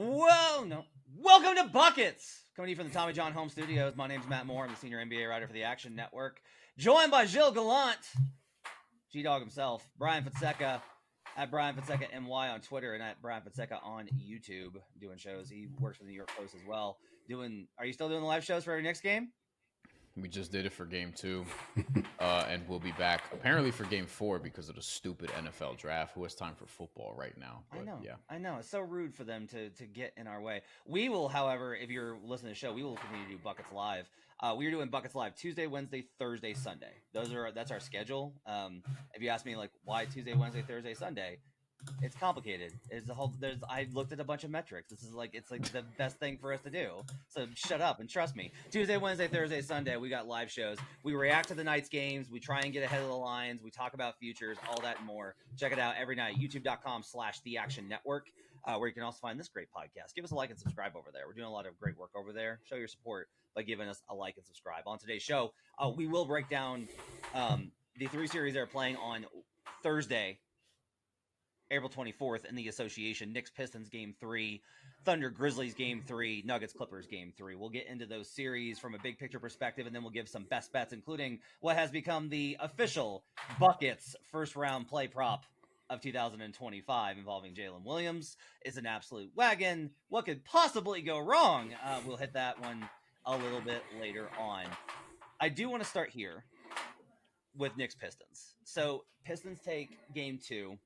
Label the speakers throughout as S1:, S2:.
S1: Whoa, no. Welcome to Buckets! Coming to you from the Tommy John Home Studios. My name's Matt Moore. I'm the senior NBA writer for the Action Network. Joined by Gilles Gallant, G-Dog himself, Bryan Fonseca, at Bryan Fonseca NY on Twitter, and at Bryan Fonseca on YouTube, doing shows. He works for the New York Post as well. Are you still doing the live shows for every Knicks game?
S2: We just did it for game 2, and we'll be back apparently for game 4 because of the stupid NFL draft. Who has time for football right now?
S1: But,
S2: I
S1: know. It's so rude for them to get in our way. We will, however, if you're listening to the show, we will continue to do Buckets Live. We're doing Buckets Live Tuesday, Wednesday, Thursday, Sunday. That's our schedule. If you ask me, like, why Tuesday, Wednesday, Thursday, Sunday, it's complicated. I looked at a bunch of metrics. It's like the best thing for us to do. So shut up and trust me. Tuesday, Wednesday, Thursday, Sunday, we got live shows. We react to the night's games. We try and get ahead of the lines. We talk about futures, all that and more. Check it out every night. YouTube.com/TheActionNetwork, where you can also find this great podcast. Give us a like and subscribe over there. We're doing a lot of great work over there. Show your support by giving us a like and subscribe. On today's show, we will break down the 3 series that are playing on Thursday, April 24th in the association. Knicks Pistons game 3, Thunder Grizzlies game 3, Nuggets Clippers game 3. We'll get into those series from a big picture perspective, and then we'll give some best bets, including what has become the official Buckets first round play prop of 2025 involving Jalen Williams. It's an absolute wagon. What could possibly go wrong? We'll hit that one a little bit later on. I do want to start here with Knicks Pistons. So Pistons take game 2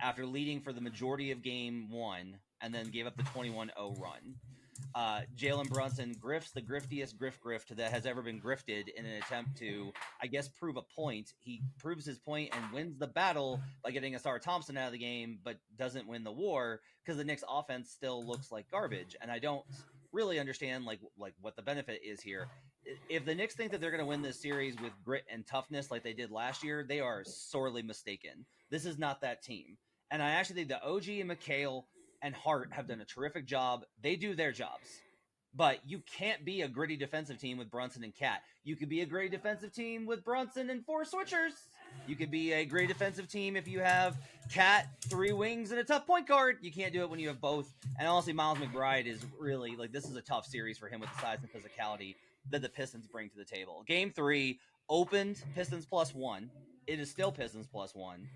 S1: after leading for the majority of game 1 and then gave up the 21-0 run. Jalen Brunson grifts the griftiest grift that has ever been grifted in an attempt to, I guess, prove a point. He proves his point and wins the battle by getting Asar Thompson out of the game, but doesn't win the war because the Knicks offense still looks like garbage. And I don't really understand like what the benefit is here. If the Knicks think that they're going to win this series with grit and toughness like they did last year, they are sorely mistaken. This is not that team. And I actually think that OG and McHale and Hart have done a terrific job. They do their jobs. But you can't be a gritty defensive team with Brunson and Cat. You could be a great defensive team with Brunson and 4 switchers. You could be a great defensive team if you have Cat, 3 wings, and a tough point guard. You can't do it when you have both. And honestly, Miles McBride is really, this is a tough series for him with the size and physicality that the Pistons bring to the table. Game 3 opened Pistons +1. It is still Pistons +1.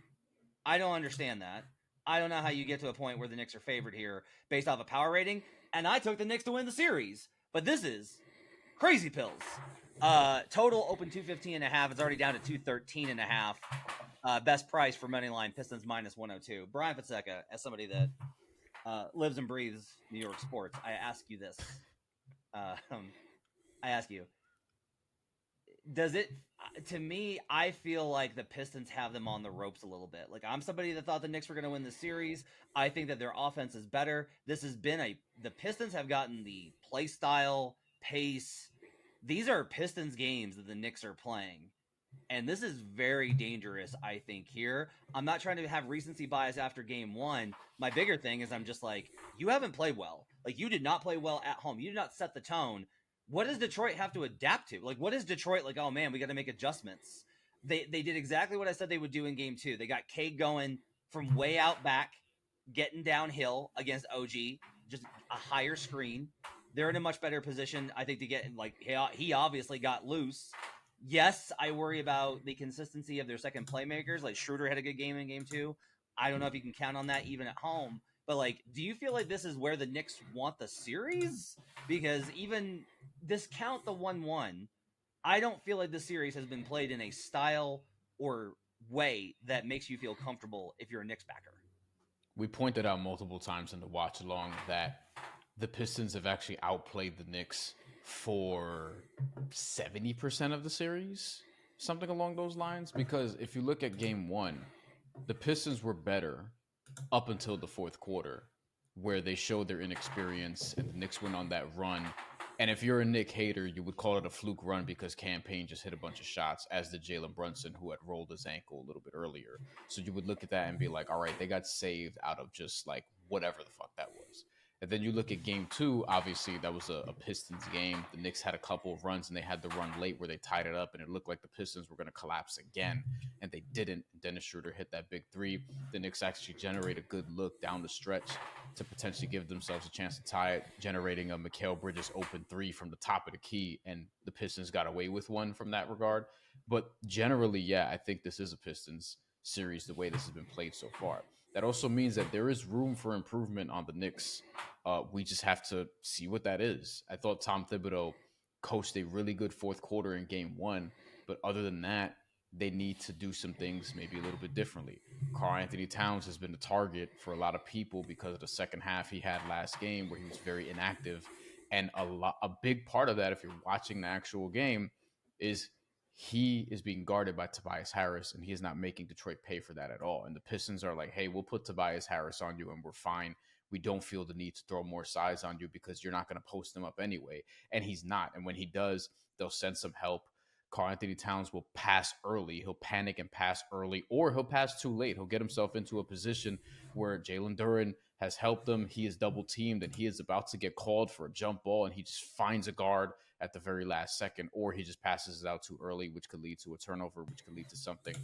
S1: I don't understand that. I don't know how you get to a point where the Knicks are favored here based off a power rating. And I took the Knicks to win the series. But this is crazy pills. Total open 215.5. It's already down to 213.5. Best price for moneyline Pistons -102. Bryan Fonseca, as somebody that lives and breathes New York sports, I ask you this. Does it, to me, I feel like the Pistons have them on the ropes a little bit. Like, I'm somebody that thought the Knicks were going to win the series. I think that their offense is better. This has been the Pistons have gotten the play style, pace. These are Pistons games that the Knicks are playing. And this is very dangerous, I think, here. I'm not trying to have recency bias after game 1. My bigger thing is I'm just like, you haven't played well. Like, you did not play well at home. You did not set the tone. What does Detroit have to adapt to? Like, what is Detroit like, oh, man, we got to make adjustments? They did exactly what I said they would do in game 2. They got Cade going from way out back, getting downhill against OG, just a higher screen. They're in a much better position, I think, to get, like, he obviously got loose. Yes, I worry about the consistency of their second playmakers. Like, Schroeder had a good game in game 2. I don't know if you can count on that even at home. But, like, do you feel like this is where the Knicks want the series? Because even discount the 1-1, I don't feel like the series has been played in a style or way that makes you feel comfortable if you're a Knicks backer.
S2: We pointed out multiple times in the watch along that the Pistons have actually outplayed the Knicks for 70% of the series, something along those lines. Because if you look at game 1, the Pistons were better up until the 4th quarter, where they showed their inexperience and the Knicks went on that run. And if you're a Knick hater, you would call it a fluke run because Cam Payne just hit a bunch of shots, as did Jalen Brunson, who had rolled his ankle a little bit earlier. So you would look at that and be like, all right, they got saved out of just like whatever the fuck that was. And then you look at game 2, obviously that was a Pistons game. The Knicks had a couple of runs and they had the run late where they tied it up and it looked like the Pistons were going to collapse again. And they didn't. Dennis Schroeder hit that big 3. The Knicks actually generate a good look down the stretch to potentially give themselves a chance to tie it, generating a Mikal Bridges open 3 from the top of the key. And the Pistons got away with one from that regard. But generally, yeah, I think this is a Pistons series the way this has been played so far. That also means that there is room for improvement on the Knicks. We just have to see what that is. I thought Tom Thibodeau coached a really good fourth quarter in game 1, but other than that, they need to do some things maybe a little bit differently. Karl-Anthony Towns has been a target for a lot of people because of the second half he had last game where he was very inactive. And a big part of that, if you're watching the actual game, is he is being guarded by Tobias Harris, and he is not making Detroit pay for that at all. And the Pistons are like, hey, we'll put Tobias Harris on you and we're fine. We don't feel the need to throw more size on you because you're not going to post him up anyway. And he's not. And when he does, they'll send some help. Karl-Anthony Towns will pass early. He'll panic and pass early, or he'll pass too late. He'll get himself into a position where Jalen Duren has helped him. He is double teamed and he is about to get called for a jump ball, and he just finds a guard at the very last second, or he just passes it out too early, which could lead to a turnover, which could lead to something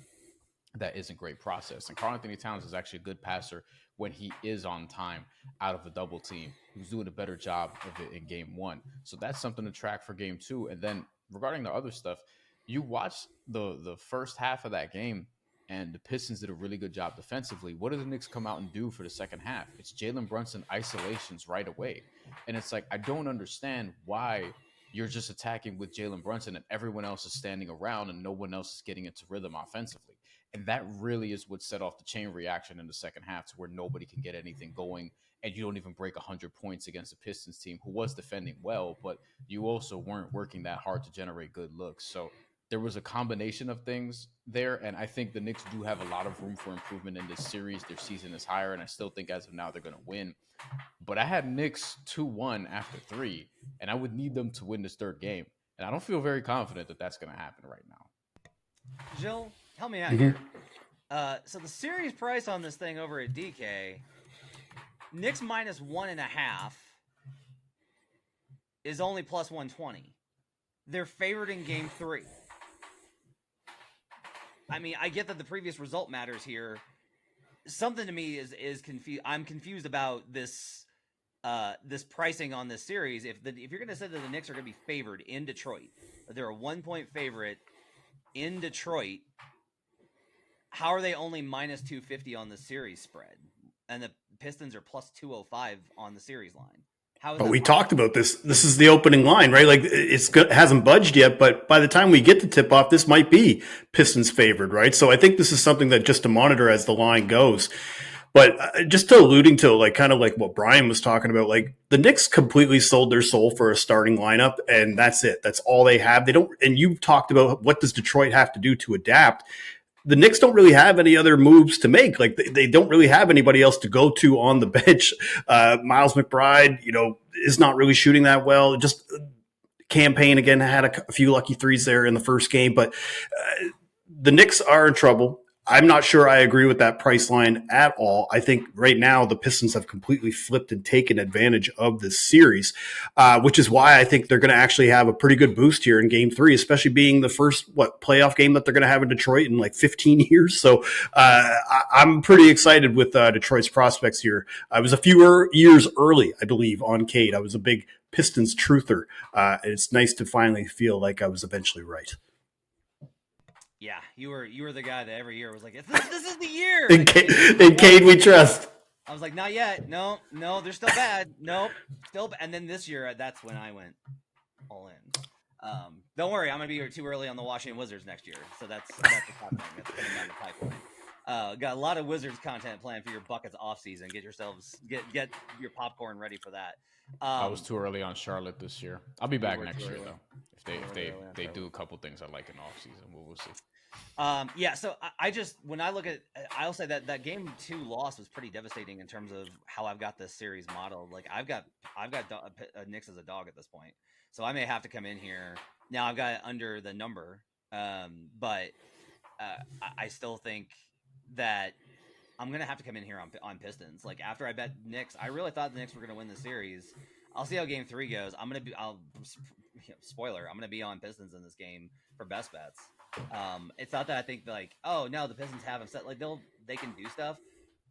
S2: that isn't great process. And Karl-Anthony Towns is actually a good passer when he is on time out of a double team. He was doing a better job of it in game 1. So that's something to track for game 2. And then regarding the other stuff, you watch the first half of that game, and the Pistons did a really good job defensively. What did the Knicks come out and do for the second half? It's Jalen Brunson isolations right away. And it's like, I don't understand why you're just attacking with Jalen Brunson and everyone else is standing around and no one else is getting into rhythm offensively. And that really is what set off the chain reaction in the second half to where nobody can get anything going. And you don't even break 100 points against the Pistons team who was defending well, but you also weren't working that hard to generate good looks. So there was a combination of things there. And I think the Knicks do have a lot of room for improvement in this series. Their season is higher. And I still think as of now, they're going to win. But I had Knicks 2-1 after 3, and I would need them to win this third game. And I don't feel very confident that that's going to happen right now.
S1: Gilles, help me out here. So the series price on this thing over at DK, Knicks minus 1.5 is only plus 120. They're favored in game 3. I mean, I get that the previous result matters here. Something to me is confused. I'm confused about this this pricing on this series. If you're going to say that the Knicks are going to be favored in Detroit, that they're a 1-point favorite in Detroit, how are they only minus 250 on the series spread, and the Pistons are plus 205 on the series line?
S3: But we talked about this. This is the opening line, right? Like it hasn't budged yet, but by the time we get to tip off, this might be Pistons favored, right? So I think this is something that just to monitor as the line goes. But just to alluding to like kind of like what Brian was talking about, like the Knicks completely sold their soul for a starting lineup, and that's it. That's all they have. They don't. And you talked about what does Detroit have to do to adapt. The Knicks don't really have any other moves to make. Like they don't really have anybody else to go to on the bench. Miles McBride, is not really shooting that well. Just campaign again had a few lucky threes there in the first game, but the Knicks are in trouble. I'm not sure I agree with that price line at all. I think right now the Pistons have completely flipped and taken advantage of this series, which is why I think they're going to actually have a pretty good boost here in game 3, especially being the first playoff game that they're going to have in Detroit in like 15 years. So I'm pretty excited with Detroit's prospects here. I was a few years early, I believe, on Cade. I was a big Pistons truther. It's nice to finally feel like I was eventually right.
S1: Yeah, you were the guy that every year was like, this is the year.
S3: In Cade we trust.
S1: I was like, not yet. No, they're still bad. Nope, still bad. And then this year, that's when I went all in. Don't worry, I'm gonna be here too early on the Washington Wizards next year, so that's the content that's coming down the pipeline. Got a lot of Wizards content planned for your buckets off season. Get your popcorn ready for that.
S2: I was too early on Charlotte this year. I'll be back next year though. If they do a couple things I like in off season, we'll see.
S1: So I just when I look at, I'll say that game 2 loss was pretty devastating in terms of how I've got this series modeled. Like I've got Knicks as a dog at this point, so I may have to come in here now. I've got it under the number, but I still think that I'm gonna have to come in here on Pistons. Like after I bet Knicks, I really thought the Knicks were gonna win the series. I'll see how Game 3 goes. Spoiler. I'm gonna be on Pistons in this game for best bets. It's not that I think like, oh no, the Pistons have them set. Like they can do stuff.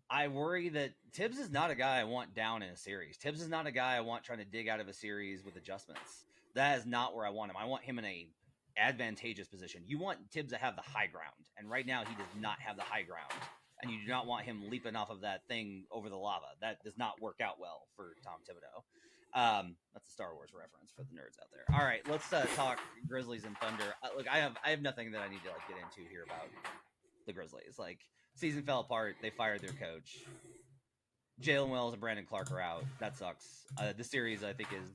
S1: I worry that Tibbs is not a guy I want down in a series. Tibbs is not a guy I want trying to dig out of a series with adjustments. That is not where I want him. I want him in a advantageous position. You want Tibbs to have the high ground, and right now he does not have the high ground. And you do not want him leaping off of that thing over the lava. That does not work out well for Tom Thibodeau. That's a Star Wars reference for the nerds out there. All right, let's talk Grizzlies and Thunder. Look, I have nothing that I need to like get into here about the Grizzlies. Like season fell apart. They fired their coach. Jalen Wells and Brandon Clark are out. That sucks. The series I think is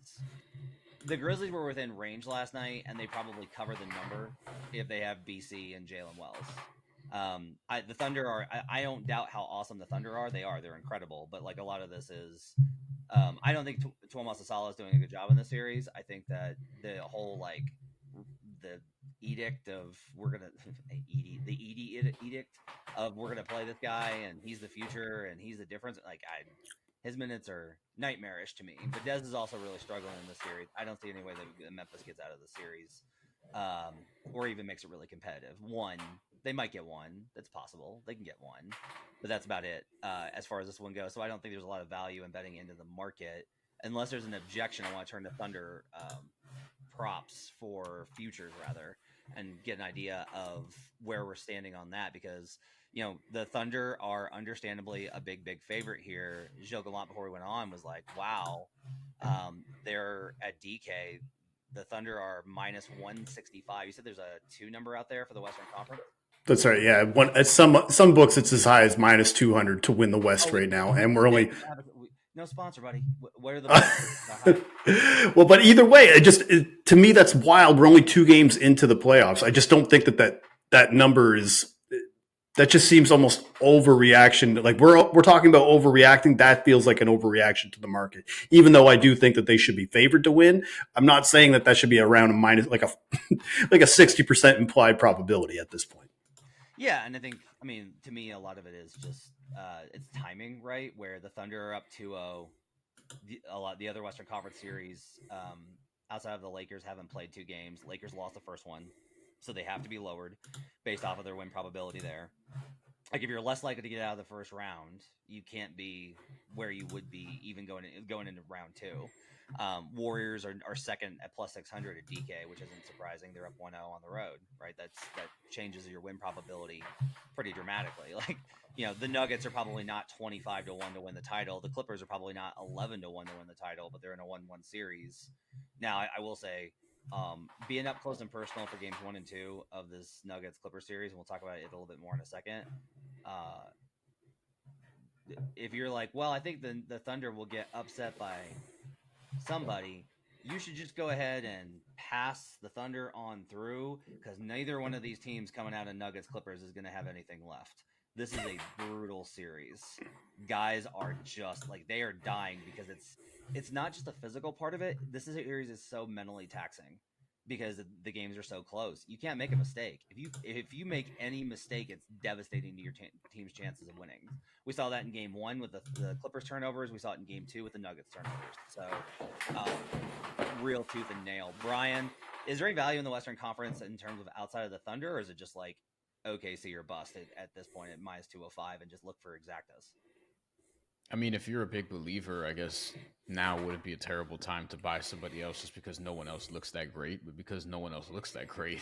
S1: the Grizzlies were within range last night, and they probably cover the number if they have BC and Jalen Wells. The Thunder are. I don't doubt how awesome the Thunder are. They're incredible. But like a lot of this is, I don't think Tuomas Asala is doing a good job in this series. I think that the whole like the edict of we're gonna edict of we're gonna play this guy and he's the future and he's the difference. Like his minutes are nightmarish to me. But Dez is also really struggling in this series. I don't see any way that Memphis gets out of the series, or even makes it really competitive. They might get one. That's possible. They can get one, but that's about it as far as this one goes. So I don't think there's a lot of value in betting into the market unless there's an objection. I want to turn to Thunder props for futures rather and get an idea of where we're standing on that because the Thunder are understandably a big favorite here. Gilles Gallant before we went on was like, wow, they're at DK. The Thunder are minus 165. You said there's a 2 number out there for the Western Conference.
S3: That's right. Yeah. At some books, it's as high as minus 200 to win the West right now. And we're only
S1: no sponsor, buddy. What are the
S3: well, but either way, to me, that's wild. We're only 2 games into the playoffs. I just don't think that number is, that just seems almost overreaction. Like we're talking about overreacting. That feels like an overreaction to the market, even though I do think that they should be favored to win. I'm not saying that should be around a minus, like a 60% implied probability at this point.
S1: Yeah, and I think, to me, a lot of it is just it's timing, right? Where the Thunder are up 2-0. The other Western Conference series, outside of the Lakers, haven't played 2 games. Lakers lost the first one, so they have to be lowered based off of their win probability there. Like if you're less likely to get out of the first round, you can't be where you would be even going into round 2. Warriors are second at plus 600 at DK, which isn't surprising. They're up 1-0 on the road, right? That changes your win probability pretty dramatically. Like, the Nuggets are probably not 25-1 to win the title. The Clippers are probably not 11-1 to win the title, but they're in a 1-1 series. Now, I will say, being up close and personal for games 1 and 2 of this Nuggets Clippers series, and we'll talk about it a little bit more in a second. If you're like, well, I think the Thunder will get upset by somebody, you should just go ahead and pass the Thunder on through because neither one of these teams coming out of Nuggets Clippers is going to have anything left. This is a brutal series. Guys are just like, they are dying because it's not just the physical part of it. This series is so mentally taxing because the games are so close. You can't make a mistake. If you make any mistake, it's devastating to your team's chances of winning. We saw that in game 1 with the Clippers turnovers. We saw it in game 2 with the Nuggets turnovers. So real tooth and nail. Brian, is there any value in the Western Conference in terms of outside of the Thunder, or is it just like OKC or bust at this point at minus 205 and just look for exactas?
S2: If you're a big believer, I guess now wouldn't be a terrible time to buy somebody else just because no one else looks that great. But because no one else looks that great,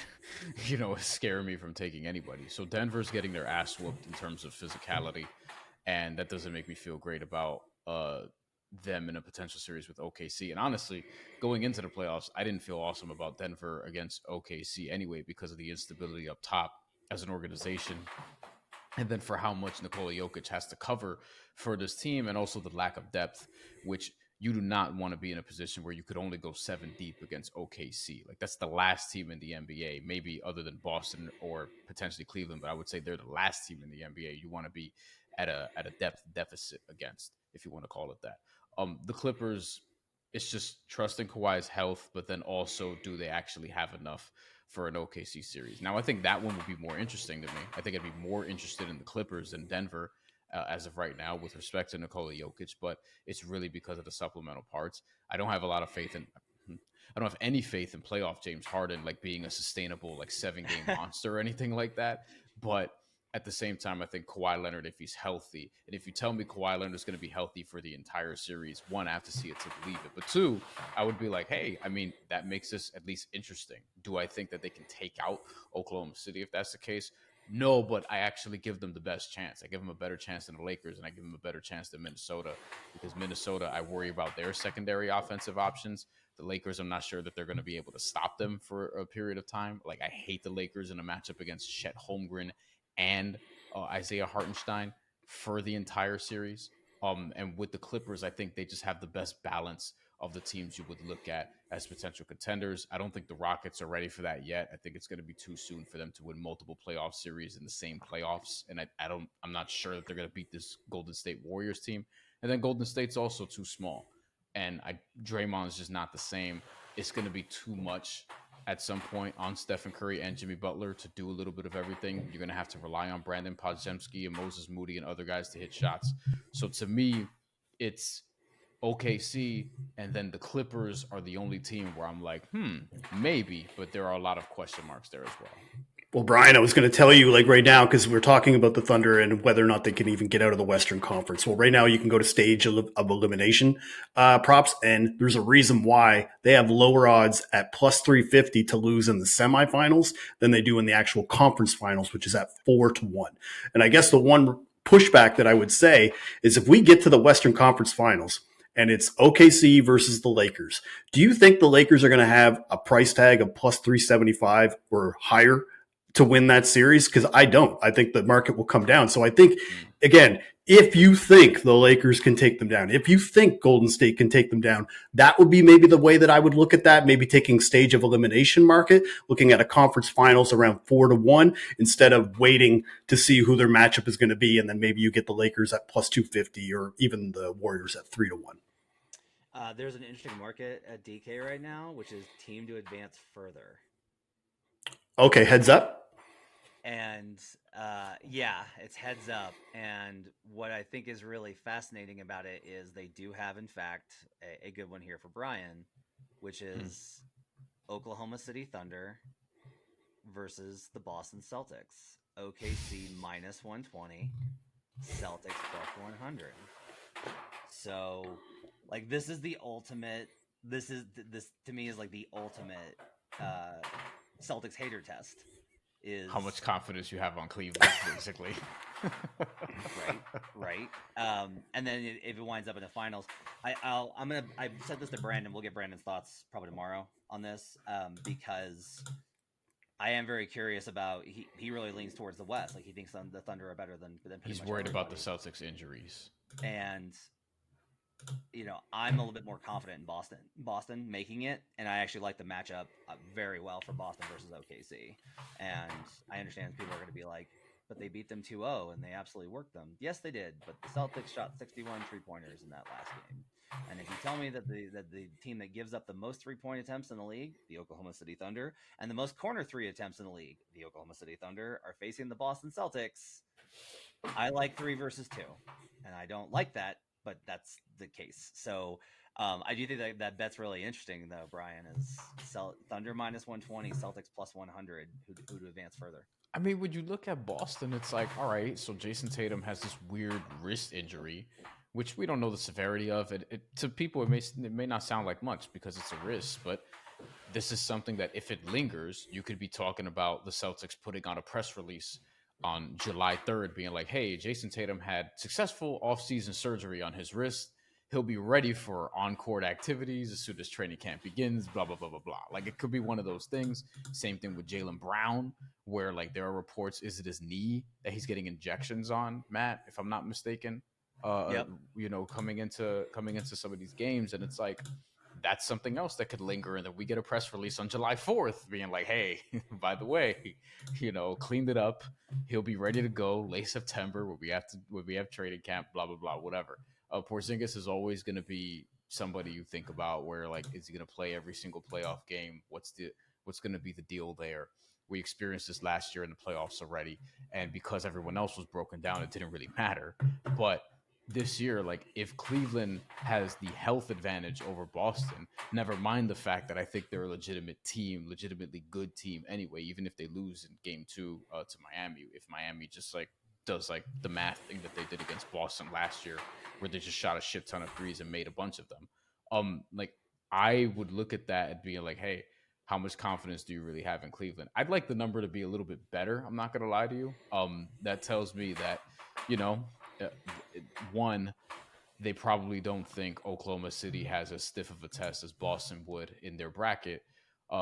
S2: it's scaring me from taking anybody. So Denver's getting their ass whooped in terms of physicality, and that doesn't make me feel great about them in a potential series with OKC. And honestly, going into the playoffs, I didn't feel awesome about Denver against OKC anyway because of the instability up top as an organization. And then for how much Nikola Jokic has to cover for this team and also the lack of depth, which you do not want to be in a position where you could only go 7 deep against OKC. Like that's the last team in the NBA, maybe other than Boston or potentially Cleveland, but I would say they're the last team in the NBA you want to be at a depth deficit against, if you want to call it that. The Clippers, it's just trusting Kawhi's health, but then also do they actually have enough for an OKC series? Now, I think that one would be more interesting to me. I think I'd be more interested in the Clippers than Denver as of right now with respect to Nikola Jokic, but it's really because of the supplemental parts. I don't have a lot of faith in. I don't have any faith in playoff James Harden like being a sustainable like 7-game monster or anything like that. But at the same time, I think Kawhi Leonard, if he's healthy, and if you tell me Kawhi Leonard is going to be healthy for the entire series, one, I have to see it to believe it. But two, I would be like, hey, I mean, that makes this at least interesting. Do I think that they can take out Oklahoma City if that's the case? No, but I actually give them the best chance. I give them a better chance than the Lakers, and I give them a better chance than Minnesota, because Minnesota, I worry about their secondary offensive options. The Lakers, I'm not sure that they're going to be able to stop them for a period of time. Like, I hate the Lakers in a matchup against Chet Holmgren and Isaiah Hartenstein for the entire series. And with the Clippers, I think they just have the best balance of the teams you would look at as potential contenders. I don't think the Rockets are ready for that yet. I think it's going to be too soon for them to win multiple playoff series in the same playoffs. And I'm not sure that they're going to beat this Golden State Warriors team. And then Golden State's also too small. And Draymond's just not the same. It's going to be too much at some point on Stephen Curry and Jimmy Butler to do a little bit of everything. You're going to have to rely on Brandon Podziemski and Moses Moody and other guys to hit shots. So to me, it's OKC, and then the Clippers are the only team where I'm like, maybe, but there are a lot of question marks there as well.
S3: Well, Brian, I was going to tell you like right now, because we're talking about the Thunder and whether or not they can even get out of the Western Conference. Well, right now you can go to stage of elimination props, and there's a reason why they have lower odds at plus 350 to lose in the semifinals than they do in the actual conference finals, which is at 4-1. And I guess the one pushback that I would say is if we get to the Western Conference finals and it's OKC versus the Lakers, do you think the Lakers are going to have a price tag of plus 375 or higher to win that series? Because I don't. I think the market will come down. So I think, again, if you think the Lakers can take them down, if you think Golden State can take them down, that would be maybe the way that I would look at that, maybe taking stage of elimination market, looking at a conference finals around 4-1 instead of waiting to see who their matchup is going to be. And then maybe you get the Lakers at plus 250 or even the Warriors at 3-1.
S1: There's an interesting market at DK right now, which is team to advance further.
S3: Okay, heads up.
S1: And yeah, it's heads up. And what I think is really fascinating about it is they do have, in fact, a good one here for Brian, which is Oklahoma City Thunder versus the Boston Celtics. OKC minus 120, Celtics plus 100. So, like, this is the ultimate. This to me is like the ultimate Celtics hater test. Is
S2: how much confidence you have on Cleveland, basically.
S1: right. And then if it winds up in the finals, I said this to Brandon. We'll get Brandon's thoughts probably tomorrow on this, because I am very curious about. He really leans towards the West. Like, he thinks the Thunder are better than
S2: he's worried about the Celtics injuries.
S1: And I'm a little bit more confident in Boston making it, and I actually like the matchup very well for Boston versus OKC. And I understand people are going to be like, but they beat them 2-0 and they absolutely worked them. Yes, they did, but the Celtics shot 61 3-pointers in that last game. And if you tell me that the team that gives up the most 3-point attempts in the league, the Oklahoma City Thunder, and the most corner 3 attempts in the league, the Oklahoma City Thunder, are facing the Boston Celtics, I like 3 versus 2. And I don't like that, but that's the case. So I do think that bet's really interesting, though, Brian, is Thunder minus 120, Celtics plus 100, who to advance further.
S2: I mean, when you look at Boston, it's like, all right, so Jason Tatum has this weird wrist injury, which we don't know the severity of. To people, it may not sound like much because it's a wrist, but this is something that if it lingers, you could be talking about the Celtics putting out a press release on July 3rd being like, hey, Jason Tatum had successful offseason surgery on his wrist. He'll be ready for on-court activities as soon as training camp begins, blah, blah, blah, blah, blah. Like, it could be one of those things. Same thing with Jaylen Brown, where, like, there are reports, is it his knee that he's getting injections on, Matt, if I'm not mistaken,
S1: Yep.
S2: Coming into some of these games. And it's like, that's something else that could linger. And then we get a press release on July 4th being like, hey, by the way, cleaned it up. He'll be ready to go late September where we have training camp, blah, blah, blah, whatever. Porzingis is always going to be somebody you think about where, like, is he going to play every single playoff game? What's going to be the deal there? We experienced this last year in the playoffs already, and because everyone else was broken down, it didn't really matter. But this year, like, if Cleveland has the health advantage over Boston, never mind the fact that I think they're a legitimate team, legitimately good team anyway, even if they lose in game 2 to Miami, if Miami just like does like the math thing that they did against Boston last year, where they just shot a shit ton of threes and made a bunch of them. Like, I would look at that and be like, hey, how much confidence do you really have in Cleveland? I'd like the number to be a little bit better. I'm not going to lie to you. That tells me that, you know, one, they probably don't think Oklahoma City has as stiff of a test as Boston would in their bracket,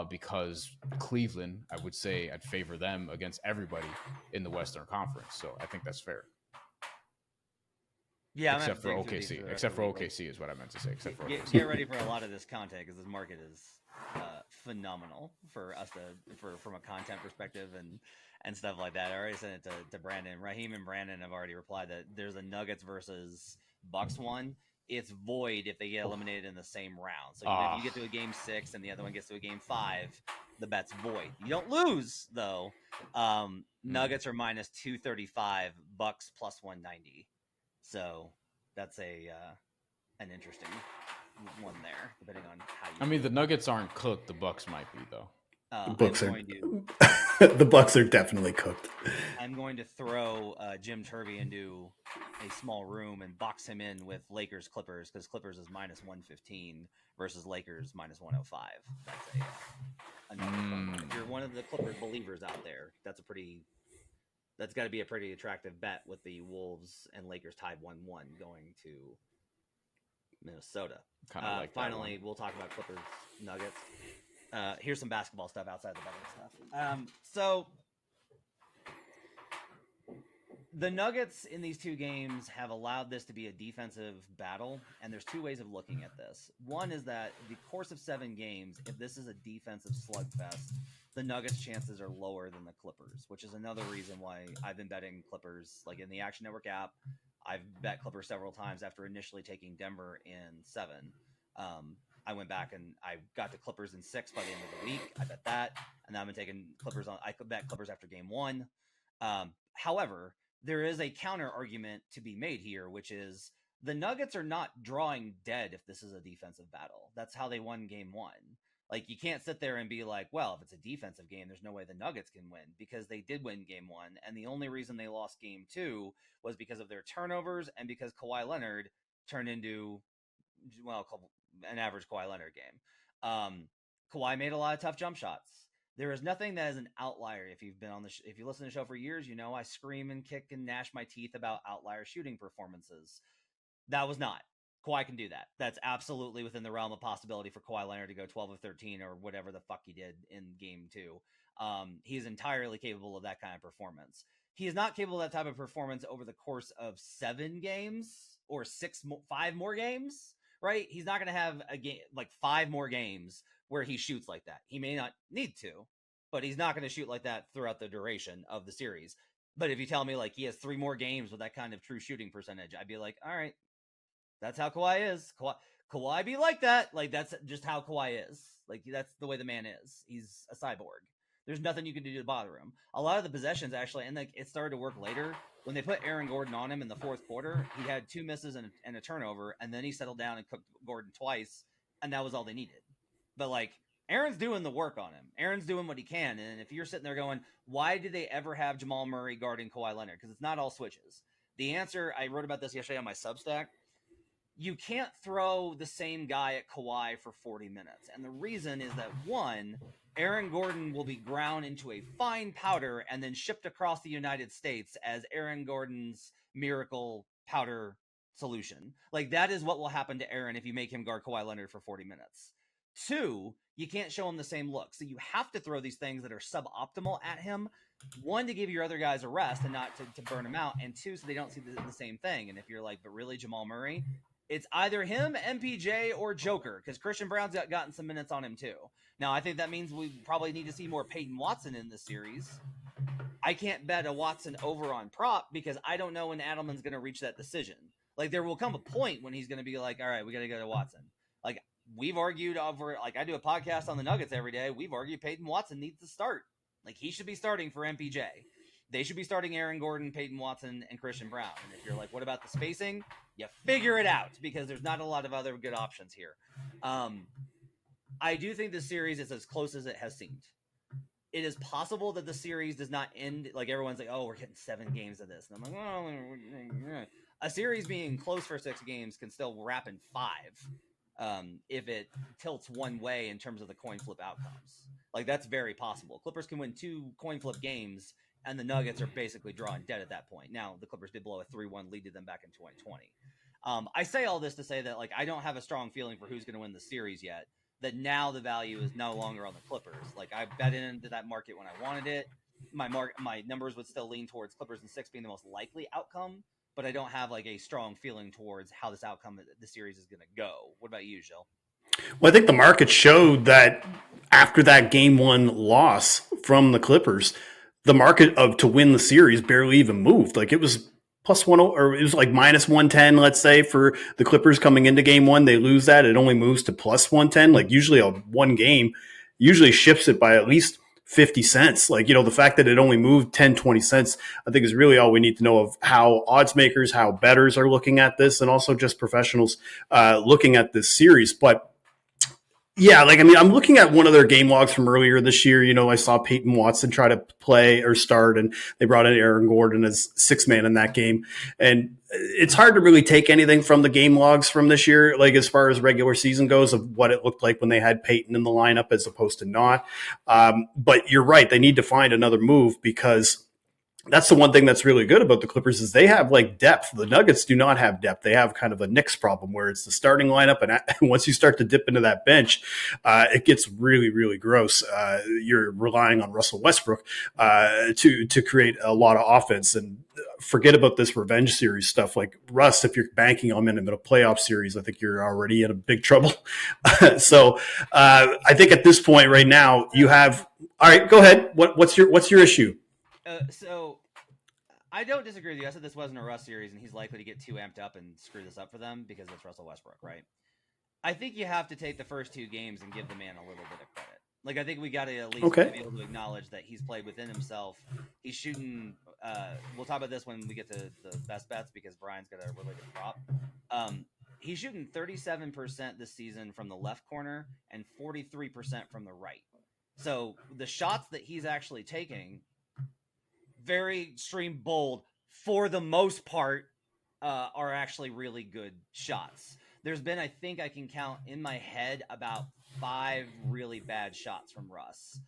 S2: because Cleveland, I would say I'd favor them against everybody in the Western Conference. So I think that's fair.
S1: Yeah,
S2: except for OKC. Except for OKC is what I meant to say. Except for
S1: get ready for a lot of this content, because this market is phenomenal for us from a content perspective and stuff like that. I already sent it to Brandon. Raheem and Brandon have already replied that there's a Nuggets versus Bucks one. It's void if they get eliminated in the same round. So even if you get to a game 6 and the other one gets to a game 5, the bet's void. You don't lose though. Nuggets are minus 235, Bucks plus 190. So that's an interesting one there, depending on how you.
S2: I mean, the Nuggets aren't cooked. The Bucks might be though.
S3: The Bucks are definitely cooked.
S1: I'm going to throw Jim Turvey into a small room and box him in with Lakers Clippers, because Clippers is minus 115 versus Lakers minus 105. That's another if you're one of the Clippers believers out there, that's got to be a pretty attractive bet with the Wolves and Lakers tied 1-1 going to Minnesota. Finally, we'll talk about Clippers Nuggets. Here's some basketball stuff outside the betting stuff. So the Nuggets in these 2 games have allowed this to be a defensive battle, and there's 2 ways of looking at this. One is that the course of 7 games, if this is a defensive slugfest, the Nuggets' chances are lower than the Clippers, which is another reason why I've been betting Clippers. Like in the Action Network app, I've bet Clippers several times after initially taking Denver in 7. I went back and I got to Clippers in 6 by the end of the week. I bet that, and now I've been taking Clippers on. I could bet Clippers after game 1. However, there is a counter argument to be made here, which is the Nuggets are not drawing dead if this is a defensive battle. That's how they won game 1. Like, you can't sit there and be like, well, if it's a defensive game, there's no way the Nuggets can win, because they did win game 1. And the only reason they lost game 2 was because of their turnovers and because Kawhi Leonard turned into, an average Kawhi Leonard game. Kawhi made a lot of tough jump shots. There is nothing that is an outlier. If you've been if you listen to the show for years, you know I scream and kick and gnash my teeth about outlier shooting performances. That was not. Kawhi can do that. That's absolutely within the realm of possibility for Kawhi Leonard to go 12 of 13 or whatever the fuck he did in game 2. He's entirely capable of that kind of performance. He is not capable of that type of performance over the course of 7 games or 5 more games, right? He's not going to have a game like 5 more games where he shoots like that. He may not need to, but he's not going to shoot like that throughout the duration of the series. But if you tell me like he has 3 more games with that kind of true shooting percentage, I'd be like, all right, that's how Kawhi is. Kawhi be like that. Like, that's just how Kawhi is. Like, that's the way the man is. He's a cyborg. There's nothing you can do to bother him. A lot of the possessions actually, and like it started to work later when they put Aaron Gordon on him in the 4th quarter. He had 2 misses and a turnover, and then he settled down and cooked Gordon twice, and that was all they needed. But like, Aaron's doing the work on him. Aaron's doing what he can. And if you're sitting there going, why did they ever have Jamal Murray guarding Kawhi Leonard? Because it's not all switches. The answer, I wrote about this yesterday on my Substack. You can't throw the same guy at Kawhi for 40 minutes. And the reason is that, one, Aaron Gordon will be ground into a fine powder and then shipped across the United States as Aaron Gordon's miracle powder solution. Like, that is what will happen to Aaron if you make him guard Kawhi Leonard for 40 minutes. 2, you can't show him the same look. So you have to throw these things that are suboptimal at him. 1, to give your other guys a rest and not to burn them out. And 2, so they don't see the same thing. And if you're like, but really, Jamal Murray? It's either him, MPJ, or Joker, because Christian Brown's gotten some minutes on him too. Now, I think that means we probably need to see more Peyton Watson in this series. I can't bet a Watson over on prop because I don't know when Adelman's going to reach that decision. Like, there will come a point when he's going to be like, all right, we got to go to Watson. Like, we've argued over, like, I do a podcast on the Nuggets every day. We've argued Peyton Watson needs to start. Like, he should be starting for MPJ. They should be starting Aaron Gordon, Peyton Watson, and Christian Brown. And if you're like, what about the spacing? You figure it out, because there's not a lot of other good options here. I do think this series is as close as it has seemed. It is possible that the series does not end. Like, everyone's like, oh, we're getting 7 games of this. And I'm like, oh, a series being close for 6 games can still wrap in 5 if it tilts one way in terms of the coin flip outcomes. Like, that's very possible. Clippers can win 2 coin flip games, and the Nuggets are basically drawing dead at that point. Now, the Clippers did blow a 3-1 lead to them back in 2020. I say all this to say that, like, I don't have a strong feeling for who's going to win the series yet. That now the value is no longer on the Clippers. Like, I bet into that market when I wanted it. My numbers would still lean towards Clippers in 6 being the most likely outcome, but I don't have like a strong feeling towards how this outcome of the series is going to go. What about you, Gilles?
S3: Well, I think the market showed that after that game 1 loss from the Clippers, the market to win the series barely even moved. Like, it was +1, or it was like -110, let's say, for the Clippers coming into game 1. They lose that. It only moves to +110. Like, usually one game usually shifts it by at least 50 cents. Like, the fact that it only moved 10, 20 cents, I think is really all we need to know of how odds makers, how bettors are looking at this, and also just professionals looking at this series. But yeah, like, I mean, I'm looking at one of their game logs from earlier this year. I saw Peyton Watson try to play or start, and they brought in Aaron Gordon as 6th man in that game. And it's hard to really take anything from the game logs from this year, like as far as regular season goes, of what it looked like when they had Peyton in the lineup as opposed to not. But you're right. They need to find another move, because that's the one thing that's really good about the Clippers is they have like depth. The Nuggets do not have depth. They have kind of a Knicks problem where it's the starting lineup, and once you start to dip into that bench, it gets really, really gross. You're relying on Russell Westbrook to create a lot of offense. And forget about this revenge series stuff. Like, Russ, if you're banking on him in a playoff series, I think you're already in a big trouble. So I think at this point right now you have. All right, go ahead. What's your issue?
S1: So I don't disagree with you. I said this wasn't a Russ series, and he's likely to get too amped up and screw this up for them because it's Russell Westbrook, right? I think you have to take the first 2 games and give the man a little bit of credit. Like, I think we got to at least be able to acknowledge that he's played within himself. He's shooting. We'll talk about this when we get to the best bets, because Brian's got a related prop. He's shooting 37% this season from the left corner and 43% from the right. So the shots that he's actually taking, very extreme bold, for the most part, are actually really good shots. There's been, I think I can count in my head, about 5 really bad shots from Russ.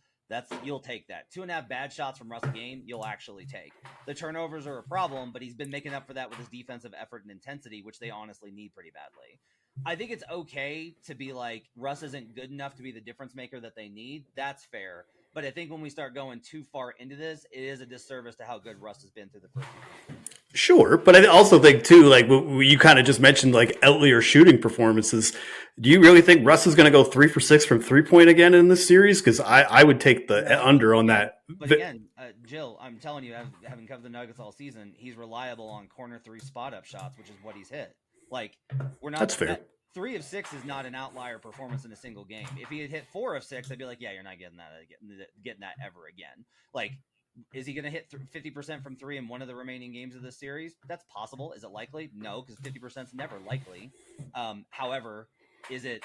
S1: You'll take that. 2.5 bad shots from Russ a game, you'll actually take. The turnovers are a problem, but he's been making up for that with his defensive effort and intensity, which they honestly need pretty badly. I think it's okay to be like, Russ isn't good enough to be the difference maker that they need. That's fair. But I think when we start going too far into this, it is a disservice to how good Russ has been through the first 2 games.
S3: Sure, but I also think too, like you kind of just mentioned, like outlier shooting performances. Do you really think Russ is going to go 3 for 6 from 3-point again in this series? Because I would take the under on that.
S1: But again, Gilles, I'm telling you, having covered the Nuggets all season, he's reliable on corner 3 spot up shots, which is what he's hit. Like, we're not.
S3: That's fair.
S1: 3 of 6 is not an outlier performance in a single game. If he had hit 4 of 6, I'd be like, yeah, you're not getting that ever again. Like, is he going to hit 50% from 3 in one of the remaining games of this series? That's possible. Is it likely? No, because 50% is never likely. However, is it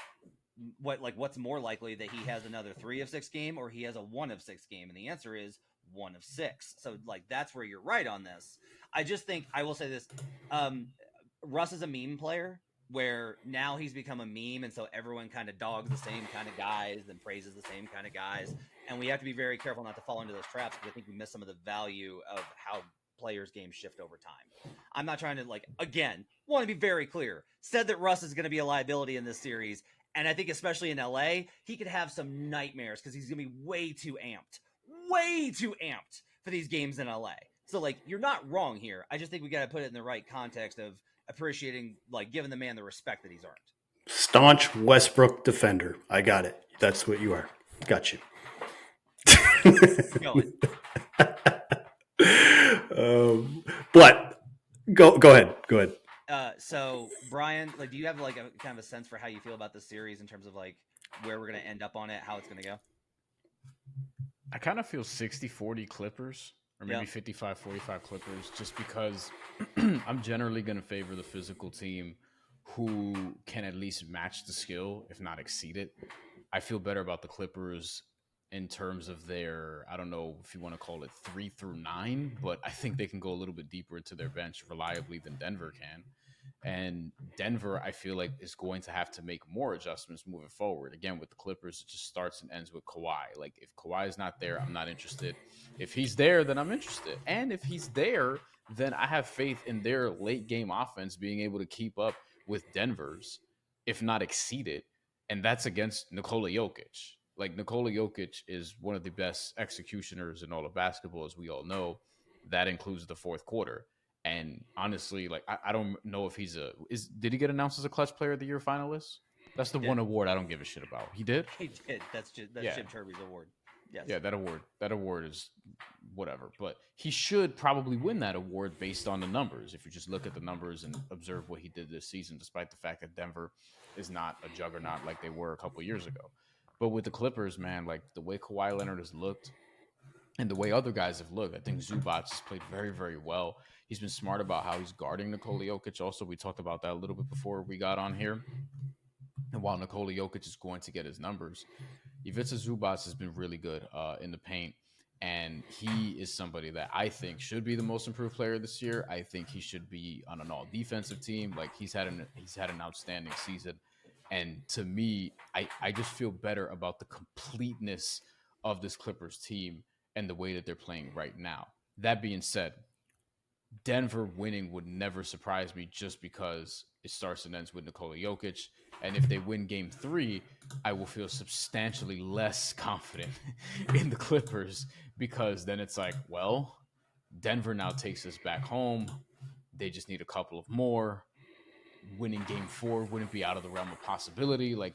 S1: what's more likely, that he has another 3 of 6 game, or he has a 1 of 6 game? And the answer is 1 of 6. So like, that's where you're right on this. I just think I will say this. Russ is a meme player, where now he's become a meme, and so everyone kind of dogs the same kind of guys and praises the same kind of guys. And we have to be very careful not to fall into those traps, because I think we miss some of the value of how players' games shift over time. I'm not trying to, again, want to be very clear. Said that Russ is going to be a liability in this series, and I think especially in LA, he could have some nightmares because he's going to be way too amped for these games in LA. So, you're not wrong here. I just think we got to put it in the right context of appreciating, giving the man the respect that he's earned.
S3: Staunch Westbrook defender. I got it. That's what you are. Got you. But go ahead.
S1: So Brian, do you have a kind of a sense for how you feel about this series in terms of where we're going to end up on it, how it's going to go?
S2: I kind of feel 60-40 Clippers, or maybe
S1: Yeah.
S2: 55-45 Clippers, just because I'm generally going to favor the physical team who can at least match the skill, if not exceed it. I feel better about the Clippers in terms of their, I don't know if you want to call it 3 through 9, but I think they can go a little bit deeper into their bench reliably than Denver can. And Denver, I feel like, is going to have to make more adjustments moving forward. Again, with the Clippers, it just starts and ends with Kawhi. Like, if Kawhi is not there, I'm not interested. If he's there, then I'm interested. And if he's there, then I have faith in their late game offense being able to keep up with Denver's, if not exceed it. And that's against Nikola Jokic. Like, Nikola Jokic is one of the best executioners in all of basketball, as we all know. That includes the fourth quarter. And honestly, like, I don't know if did he get announced as a clutch player of the year finalist? That's the one award I don't give a shit about. He did?
S1: He did. That's Jim Turby's award. Yes.
S2: Yeah, that award is whatever. But he should probably win that award based on the numbers. If you just look at the numbers and observe what he did this season, despite the fact that Denver is not a juggernaut like they were a couple years ago. But with the Clippers, man, like, the way Kawhi Leonard has looked and the way other guys have looked, I think Zubac has played very, very well. He's been smart about how he's guarding Nikola Jokic. Also, we talked about that a little bit before we got on here. And while Nikola Jokic is going to get his numbers, Ivica Zubac has been really good in the paint. And he is somebody that I think should be the most improved player this year. I think he should be on an all-defensive team. Like, he's had an outstanding season. And to me, I just feel better about the completeness of this Clippers team and the way that they're playing right now. That being said, Denver winning would never surprise me just because it starts and ends with Nikola Jokic. And if they win game 3, I will feel substantially less confident in the Clippers, because then it's like, well, Denver now takes us back home. They just need a couple of more. Winning game 4 wouldn't be out of the realm of possibility. Like,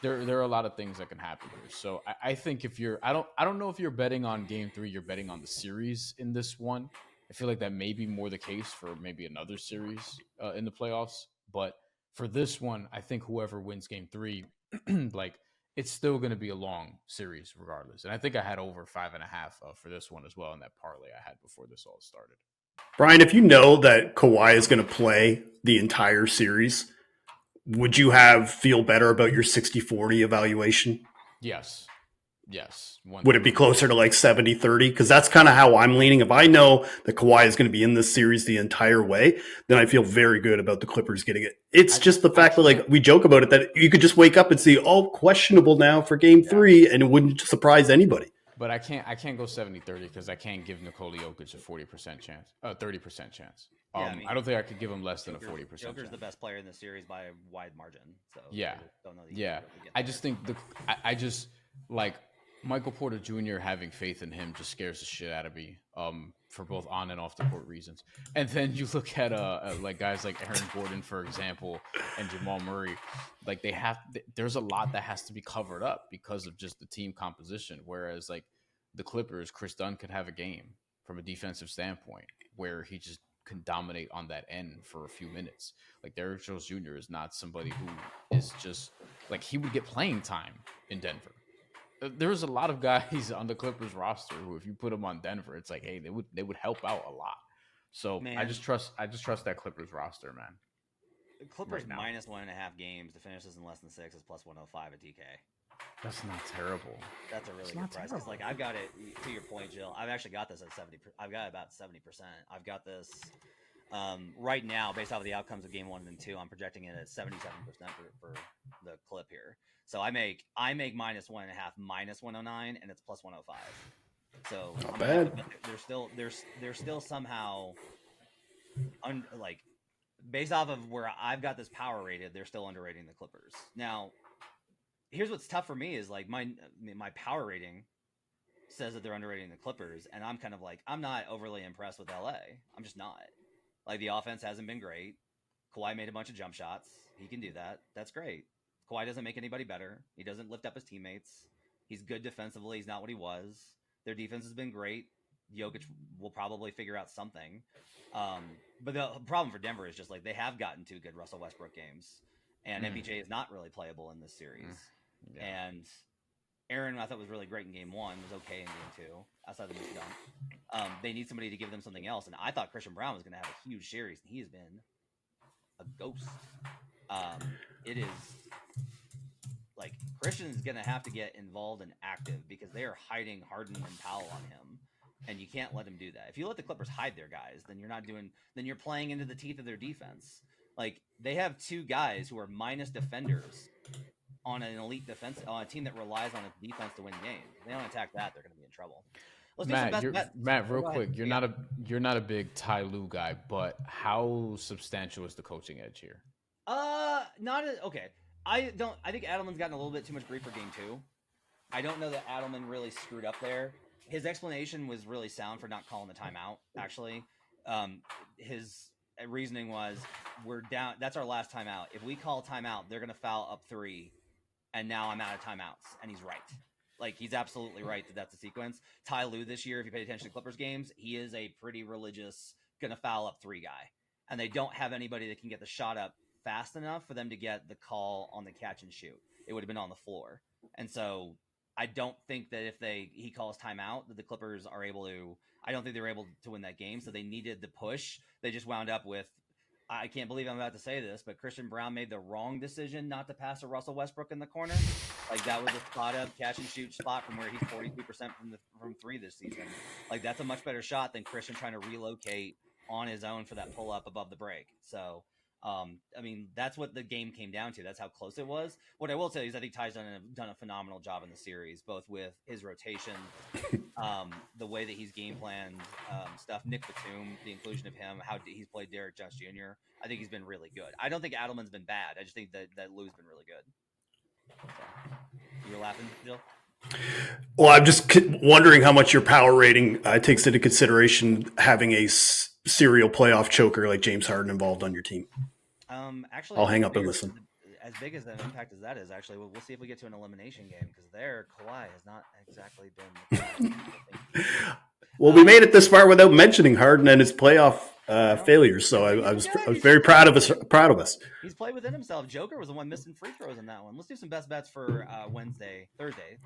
S2: there are a lot of things that can happen here. So I think if you're, I don't know if you're betting on game 3, you're betting on the series in this one. I feel like that may be more the case for maybe another series in the playoffs. But for this one, I think whoever wins game 3, like, it's still going to be a long series regardless. And I think I had over 5.5 for this one as well in that parlay I had before this all started.
S3: Brian, if you know that Kawhi is going to play the entire series, would you feel better about your 60-40 evaluation?
S2: Yes.
S3: Would it be closer to like 70-30? Because that's kind of how I'm leaning. If I know that Kawhi is going to be in this series the entire way, then I feel very good about the Clippers getting it. It's just the fact that, like, we joke about it, that you could just wake up and see, questionable now for game 3, and it wouldn't surprise anybody.
S2: But I can't go 70-30 because I can't give Nikola Jokic a 40% chance, 30% chance. I don't think I could give him less than a 40% chance.
S1: Joker's the best player in the series by a wide margin. So
S2: yeah,
S1: don't know
S2: I just think I just like Michael Porter Jr. having faith in him just scares the shit out of me. For both on and off the court reasons. And then you look at like guys like Aaron Gordon, for example, and Jamal Murray. Like, there's a lot that has to be covered up because of just the team composition. Whereas, like, the Clippers, Chris Dunn could have a game from a defensive standpoint where he just can dominate on that end for a few minutes. Like, Derrick Jones Jr. is not somebody who is just like, he would get playing time in Denver. There's a lot of guys on the Clippers roster who, if you put them on Denver, it's like, hey, they would help out a lot. So, man, I just trust that Clippers roster, man.
S1: The Clippers right minus 1.5 games to finish this in less than 6 is plus 105 at DK.
S2: That's not terrible.
S1: That's a really good price. Because, like, I've got it, to your point, Jill, I've actually got this at 70%. I've got about 70%. I've got this right now, based off of the outcomes of game 1 and 2, I'm projecting it at 77% for the clip here. So I make minus 1.5 minus 109, and it's plus 105. So
S3: not bad.
S1: They're still somehow like, based off of where I've got this power rated, they're still underrating the Clippers. Now, here's what's tough for me is, like, my power rating says that they're underrating the Clippers, and I'm kind of like, I'm not overly impressed with LA. I'm just not. Like, the offense hasn't been great. Kawhi made a bunch of jump shots. He can do that. That's great. Kawhi doesn't make anybody better. He doesn't lift up his teammates. He's good defensively. He's not what he was. Their defense has been great. Jokic will probably figure out something. But the problem for Denver is just, like, they have gotten 2 good Russell Westbrook games, and MPJ is not really playable in this series. Yeah. And Aaron, I thought was really great in game 1, was okay in game 2, outside the missed dunk. They need somebody to give them something else, and I thought Christian Brown was going to have a huge series, and he has been a ghost. It is like Christian's going to have to get involved and active because they are hiding Harden and Powell on him, and you can't let him do that. If you let the Clippers hide their guys, then you're playing into the teeth of their defense. Like, they have 2 guys who are minus defenders on an elite defense, on a team that relies on its defense to win games. If they don't attack that, they're going to be in trouble.
S2: Matt, real quick, you're not a big Ty Lue guy, but how substantial is the coaching edge here?
S1: Okay. I think Adelman's gotten a little bit too much grief for game 2. I don't know that Adelman really screwed up there. His explanation was really sound for not calling the timeout, actually. His reasoning was, we're down, that's our last timeout. If we call timeout, they're going to foul up 3, and now I'm out of timeouts. And he's right. Like, he's absolutely right that that's the sequence. Ty Lue this year, if you pay attention to Clippers games, he is a pretty religious, going to foul up 3 guy. And they don't have anybody that can get the shot up fast enough for them to get the call on the catch and shoot. It would have been on the floor. And so I don't think that if he calls timeout, that the Clippers are able to, I don't think they were able to win that game. So they needed the push. They just wound up with, I can't believe I'm about to say this, but Christian Brown made the wrong decision not to pass to Russell Westbrook in the corner. Like, that was a spot up catch and shoot spot from where he's 42% from 3 this season. Like, that's a much better shot than Christian trying to relocate on his own for that pull up above the break. So, I mean, that's what the game came down to. That's how close it was. What I will tell you is I think Ty's done a phenomenal job in the series, both with his rotation, the way that he's game planned stuff. Nick Batum, the inclusion of him, how he's played Derek Jones Jr. I think he's been really good. I don't think Adelman's been bad. I just think that Lou's been really good. So, you were laughing, Jill?
S3: Well, I'm just wondering how much your power rating takes into consideration having a serial playoff choker like James Harden involved on your team.
S1: Actually,
S3: I'll hang up and listen.
S1: As big as the impact as that is, actually, we'll see if we get to an elimination game, because there, Kawhi has not exactly been.
S3: Well, we made it this far without mentioning Harden and his playoff failures, so I was very proud of us.
S1: He's played within himself. Joker was the one missing free throws in that one. Let's do some best bets for Thursday.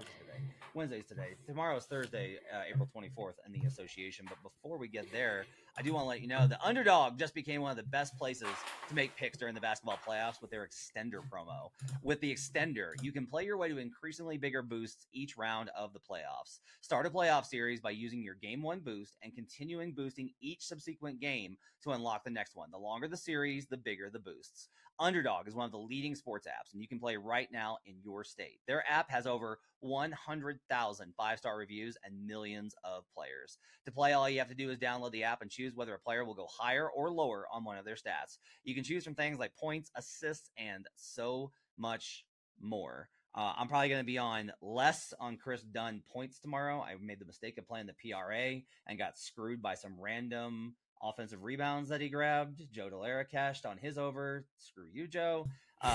S1: Wednesday's today. Tomorrow is Thursday, April 24th, in the association. But before we get there, I do want to let you know the Underdog just became one of the best places to make picks during the basketball playoffs with their Extender promo. With the Extender, you can play your way to increasingly bigger boosts each round of the playoffs. Start a playoff series by using your Game 1 boost and continuing boosting each subsequent game to unlock the next one. The longer the series, the bigger the boosts. Underdog is one of the leading sports apps, and you can play right now in your state. Their app has over 100,000 5-star reviews and millions of players. To play, all you have to do is download the app and choose whether a player will go higher or lower on one of their stats. You can choose from things like points, assists, and so much more. I'm probably going to be on less on Chris Dunn points tomorrow. I made the mistake of playing the PRA and got screwed by some random offensive rebounds that he grabbed. Joe Delara cashed on his over. Screw you, Joe.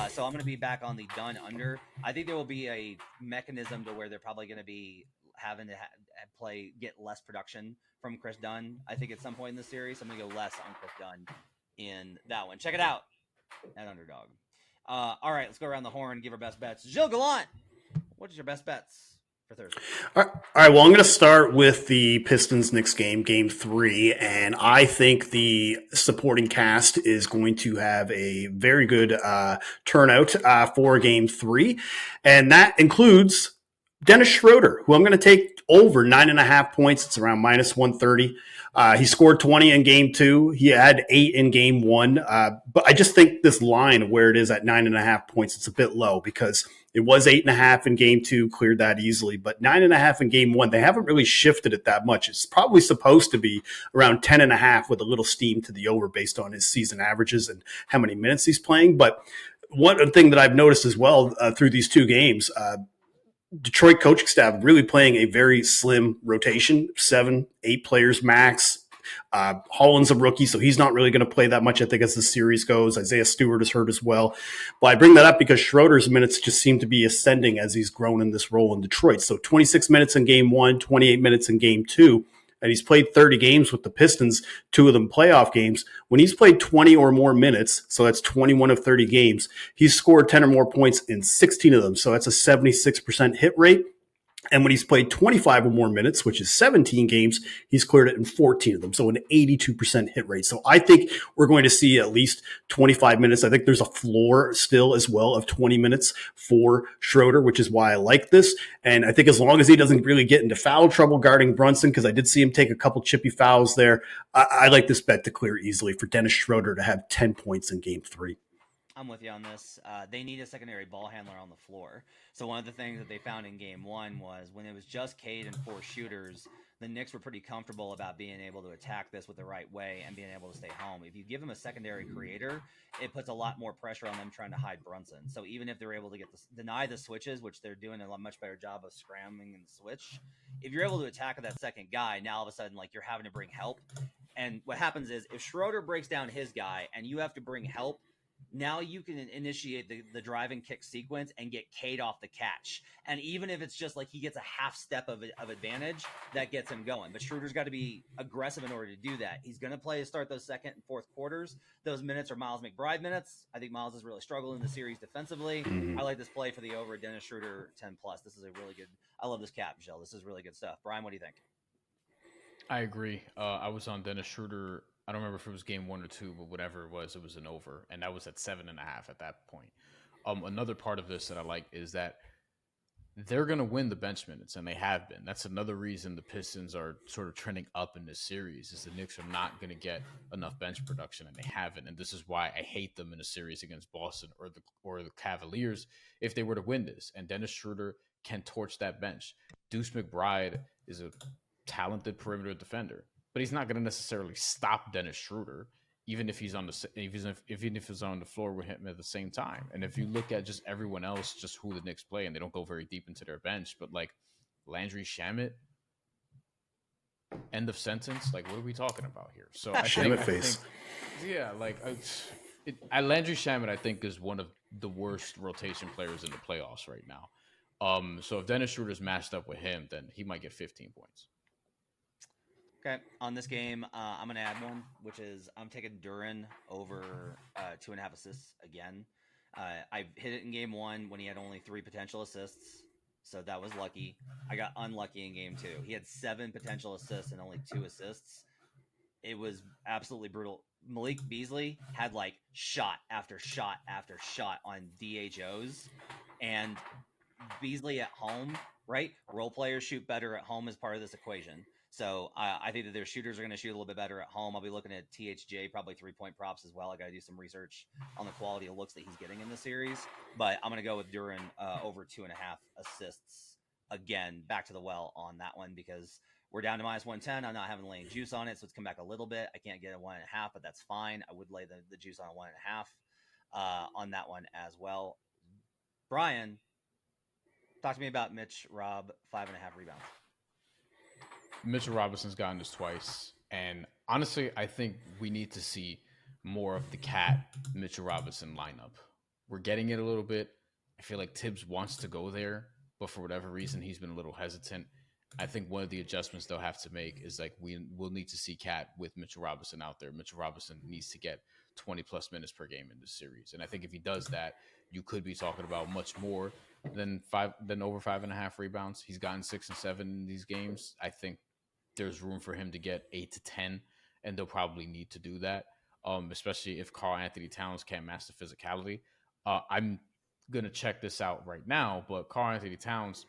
S1: So I'm going to be back on the Dunn under. I think there will be a mechanism to where they're probably going to be having to get less production from Chris Dunn, I think, at some point in the series. So I'm going to go less on Chris Dunn in that one. Check it out at Underdog. All right, let's go around the horn and give our best bets. Gilles Gallant, what is your best bets for Thursday?
S3: All right, well, I'm going to start with the Pistons-Knicks game, Game 3, and I think the supporting cast is going to have a very good turnout for Game 3, and that includes Dennis Schroeder, who I'm going to take over 9.5 points. It's around minus 130. He scored 20 in Game 2. He had 8 in Game 1. But I just think this line where it is at 9.5 points, it's a bit low because it was 8.5 in Game 2, cleared that easily. But 9.5 in Game 1, they haven't really shifted it that much. It's probably supposed to be around 10.5 with a little steam to the over based on his season averages and how many minutes he's playing. But one thing that I've noticed as well through these two games, Detroit coaching staff really playing a very slim rotation, 7-8 players max. Holland's a rookie, so he's not really going to play that much, I think, as the series goes. Isaiah Stewart is hurt as well. But I bring that up because Schroeder's minutes just seem to be ascending as he's grown in this role in Detroit. So 26 minutes in Game 1, 28 minutes in Game 2. And he's played 30 games with the Pistons, 2 of them playoff games. When he's played 20 or more minutes, so that's 21 of 30 games, he's scored 10 or more points in 16 of them. So that's a 76% hit rate. And when he's played 25 or more minutes, which is 17 games, he's cleared it in 14 of them. So an 82% hit rate. So I think we're going to see at least 25 minutes. I think there's a floor still as well of 20 minutes for Schroeder, which is why I like this. And I think as long as he doesn't really get into foul trouble guarding Brunson, because I did see him take a couple chippy fouls there, I like this bet to clear easily for Dennis Schroeder to have 10 points in game 3.
S1: I'm with you on this. They need a secondary ball handler on the floor. So one of the things that they found in game 1 was when it was just Cade and 4 shooters, the Knicks were pretty comfortable about being able to attack this with the right way and being able to stay home. If you give them a secondary creator, it puts a lot more pressure on them trying to hide Brunson. So even if they're able to deny the switches, which they're doing a much better job of scrambling and switch, if you're able to attack that second guy, now all of a sudden like you're having to bring help. And what happens is if Schroeder breaks down his guy and you have to bring help, now you can initiate the drive and kick sequence and get Cade off the catch. And even if it's just like he gets a half step of advantage, that gets him going. But Schroeder's got to be aggressive in order to do that. He's going to start those second and fourth quarters. Those minutes are Miles McBride minutes. I think Miles has really struggled in the series defensively. I like this play for the over Dennis Schroeder 10+. This is a really good – I love this cap, Gilles. This is really good stuff. Brian, what do you think?
S2: I agree. I was on Dennis Schroeder. I don't remember if it was game 1 or 2, but whatever it was an over, and that was at 7.5 at that point. Another part of this that I like is that they're going to win the bench minutes, and they have been. That's another reason the Pistons are sort of trending up in this series, is the Knicks are not going to get enough bench production, and they haven't. And this is why I hate them in a series against Boston or the Cavaliers if they were to win this. And Dennis Schroeder can torch that bench. Deuce McBride is a talented perimeter defender, but he's not going to necessarily stop Dennis Schroeder, even if he's on the floor with him at the same time. And if you look at just everyone else, just who the Knicks play, and they don't go very deep into their bench, but like Landry Shamet, end of sentence. Like, what are we talking about here? So I think, Landry Shamet, I think, is one of the worst rotation players in the playoffs right now. So if Dennis Schroeder's matched up with him, then he might get 15 points.
S1: Okay, on this game, I'm going to add one, which is I'm taking Duren over 2.5 assists again. I hit it in game 1 when he had only 3 potential assists, so that was lucky. I got unlucky in game 2. He had 7 potential assists and only 2 assists. It was absolutely brutal. Malik Beasley had like shot after shot after shot on DHOs, and Beasley at home, right? Role players shoot better at home as part of this equation. So I think that their shooters are going to shoot a little bit better at home. I'll be looking at THJ, probably 3-point props as well. I got to do some research on the quality of looks that he's getting in the series. But I'm going to go with Duren over 2.5 assists. Again, back to the well on that one because we're down to -110. I'm not having laying juice on it, so it's come back a little bit. I can't get a 1.5, but that's fine. I would lay the juice on a 1.5 on that one as well. Brian, talk to me about Mitch Rob, 5.5 rebounds.
S2: Mitchell Robinson's gotten this twice, and honestly, I think we need to see more of the Cat Mitchell Robinson lineup. We're getting it a little bit. I feel like Tibbs wants to go there, but for whatever reason, he's been a little hesitant. I think one of the adjustments they'll have to make is like we'll need to see Cat with Mitchell Robinson out there. Mitchell Robinson needs to get 20+ minutes per game in this series, and I think if he does that, you could be talking about much more than over 5.5 rebounds. He's gotten 6 and 7 in these games. I think there's room for him to get 8 to 10, and they'll probably need to do that, especially if Karl Anthony Towns can't master physicality. I'm going to check this out right now, but Karl Anthony Towns,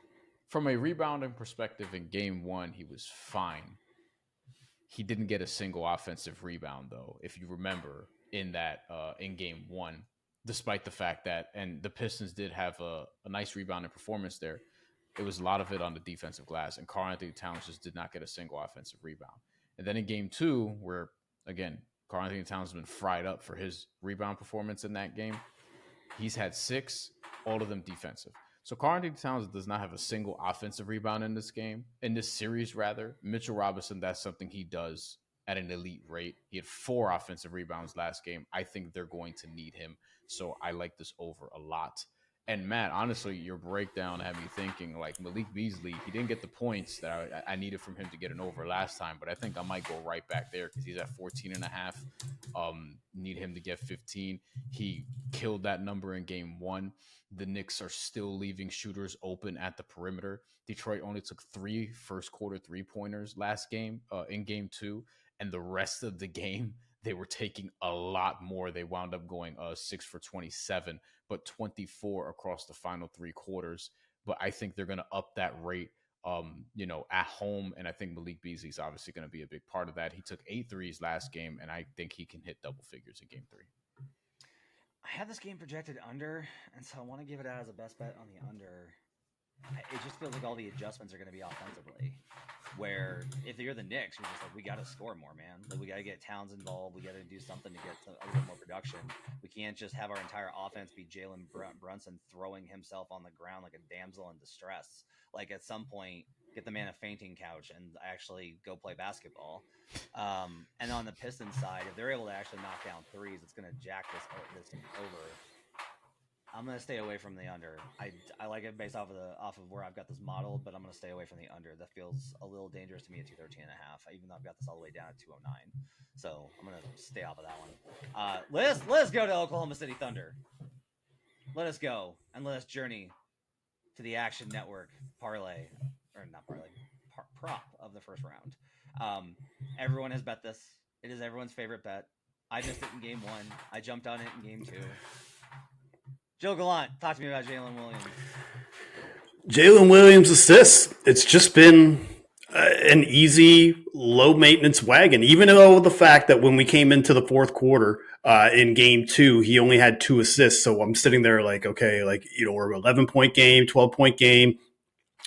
S2: from a rebounding perspective in game 1, he was fine. He didn't get a single offensive rebound, though, if you remember, in game 1, despite the fact that, and the Pistons did have a nice rebounding performance there. It was a lot of it on the defensive glass, and Karl Anthony Towns just did not get a single offensive rebound. And then in game 2, where, again, Karl Anthony Towns has been fried up for his rebound performance in that game, he's had 6, all of them defensive. So Karl Anthony Towns does not have a single offensive rebound in this series, rather. Mitchell Robinson, that's something he does at an elite rate. He had 4 offensive rebounds last game. I think they're going to need him, so I like this over a lot. And Matt, honestly, your breakdown had me thinking like Malik Beasley, he didn't get the points that I needed from him to get an over last time, but I think I might go right back there because he's at 14 and a half. Need him to get 15. He killed that number in game 1. The Knicks are still leaving shooters open at the perimeter. Detroit only took 3 first quarter 3-pointers last game in game 2, and the rest of the game they were taking a lot more. They wound up going 6 for 27, but 24 across the final 3 quarters. But I think they're going to up that rate, at home. And I think Malik Beasley's obviously going to be a big part of that. He took 8 threes last game, and I think he can hit double figures in game 3.
S1: I have this game projected under, and so I want to give it out as a best bet on the under. It just feels like all the adjustments are going to be offensively. Where if you're the Knicks, you're just like, we got to score more, man. Like, we got to get Towns involved. We got to do something to get a little more production. We can't just have our entire offense be Jalen Brunson throwing himself on the ground like a damsel in distress. Like, at some point, get the man a fainting couch and actually go play basketball. And on the Pistons side, if they're able to actually knock down threes, it's going to jack this over. I'm going to stay away from the under. I like it based off of where I've got this modeled, but I'm going to stay away from the under. That feels a little dangerous to me at 213.5, even though I've got this all the way down at 209. So I'm going to stay off of that one. Let's go to Oklahoma City Thunder. Let us go and let us journey to the Action Network parlay, or not parlay, prop of the first round. Everyone has bet this. It is everyone's favorite bet. I missed it in game 1. I jumped on it in game 2. Gilles Gallant, talk to me about Jalen Williams.
S3: Jalen Williams assists. It's just been an easy, low-maintenance wagon, even though the fact that when we came into the fourth quarter in game 2, he only had 2 assists. So I'm sitting there like, okay, we're an 11-point game, 12-point game.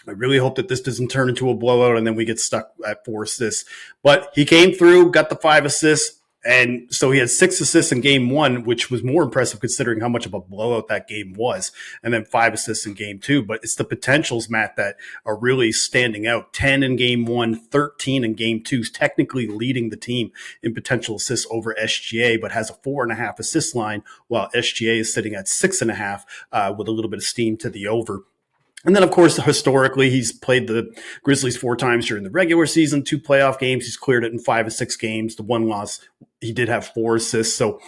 S3: I really hope that this doesn't turn into a blowout and then we get stuck at 4 assists. But he came through, got the 5 assists. And so he had 6 assists in game 1, which was more impressive considering how much of a blowout that game was. And then 5 assists in game 2. But it's the potentials, Matt, that are really standing out. 10 in game 1, 13 in game 2, technically leading the team in potential assists over SGA, but has a 4.5 assist line, while SGA is sitting at 6.5 with a little bit of steam to the over. And then, of course, historically, he's played the Grizzlies 4 times during the regular season, 2 playoff games. He's cleared it in 5 of 6 games. The 1 loss, he did have 4 assists. So,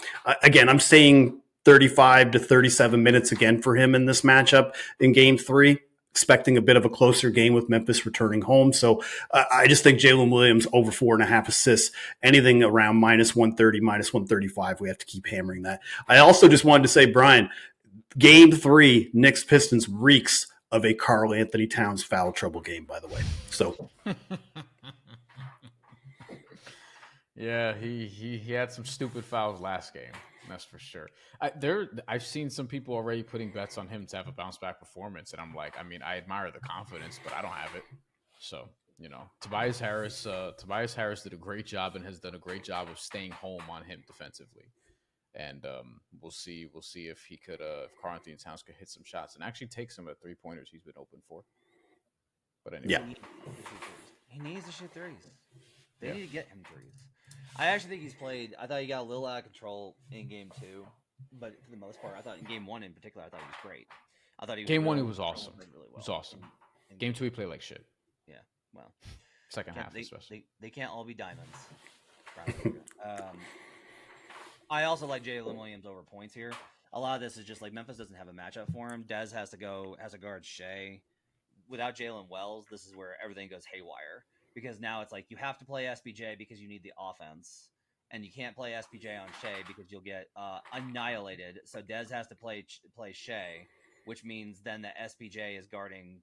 S3: again, I'm saying 35 to 37 minutes again for him in this matchup in game 3, expecting a bit of a closer game with Memphis returning home. So, I just think Jalen Williams over 4.5 assists, anything around minus 130, minus 135, we have to keep hammering that. I also just wanted to say, Brian, game 3, Knicks Pistons reeks of a Karl Anthony Towns foul trouble game, by the way. So,
S2: yeah, he had some stupid fouls last game. That's for sure. I've seen some people already putting bets on him to have a bounce back performance, and I'm like, I admire the confidence, but I don't have it. So, Tobias Harris did a great job and has done a great job of staying home on him defensively. And we'll see if he could, if Karl Anthony Towns could hit some shots and actually take some of the 3-pointers he's been open for. But anyway,
S3: yeah,
S1: he needs to shoot threes. They need to get him threes. I actually think he's played. I thought he got a little out of control in game 2, but for the most part, I thought in game 1 in particular, I thought he was great. I thought he was
S2: game 1
S1: really,
S2: he was awesome.
S1: Really well.
S2: It was awesome. Game 2 he played like shit.
S1: Yeah, well,
S2: second half especially.
S1: They can't all be diamonds. I also like Jalen Williams over points here. A lot of this is just like Memphis doesn't have a matchup for him. Dez has to guard Shea. Without Jalen Wells, this is where everything goes haywire. Because now it's like you have to play SPJ because you need the offense. And you can't play SPJ on Shea because you'll get annihilated. So Dez has to play Shea, which means then the SPJ is guarding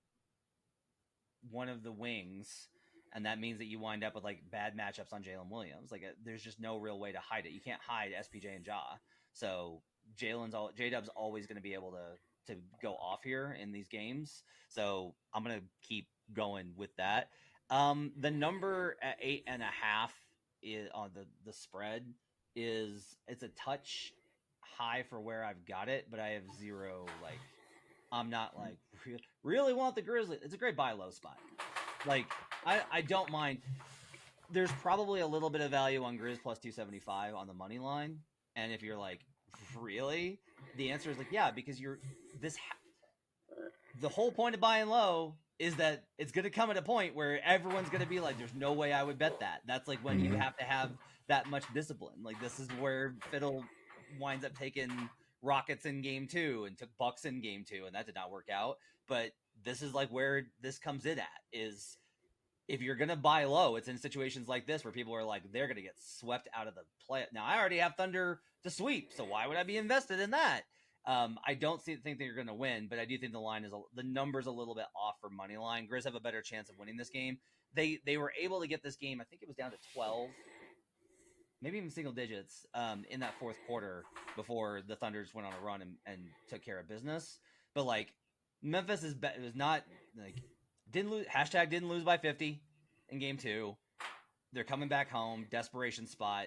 S1: one of the wings. And that means that you wind up with like bad matchups on Jalen Williams. Like there's just no real way to hide it. You can't hide SPJ and Ja. So J-Dub's always going to be able to go off here in these games. So I'm going to keep going with that. The number at 8.5 is on the spread it's a touch high for where I've got it, but I have zero, like, I'm not like really want the Grizzlies. It's a great buy low spot. Like, I don't mind. There's probably a little bit of value on Grizz plus 275 on the money line. And if you're like, really? The answer is like, yeah, because the whole point of buying low is that it's going to come at a point where everyone's going to be like, there's no way I would bet that. That's like when you have to have that much discipline. Like this is where Fiddle winds up taking Rockets in game 2 and took Bucks in game 2, and that did not work out. But this is like where this comes in at, is if you're going to buy low, it's in situations like this where people are like, they're going to get swept out of the play. Now, I already have Thunder to sweep, so why would I be invested in that? I don't think that you're going to win, but I do think the line is the number's a little bit off for money line. Grizz have a better chance of winning this game. They were able to get this game, I think it was down to 12, maybe even single digits, in that fourth quarter before the Thunders went on a run and took care of business. But like Memphis was not like didn't lose by 50 in game 2. They're coming back home, desperation spot.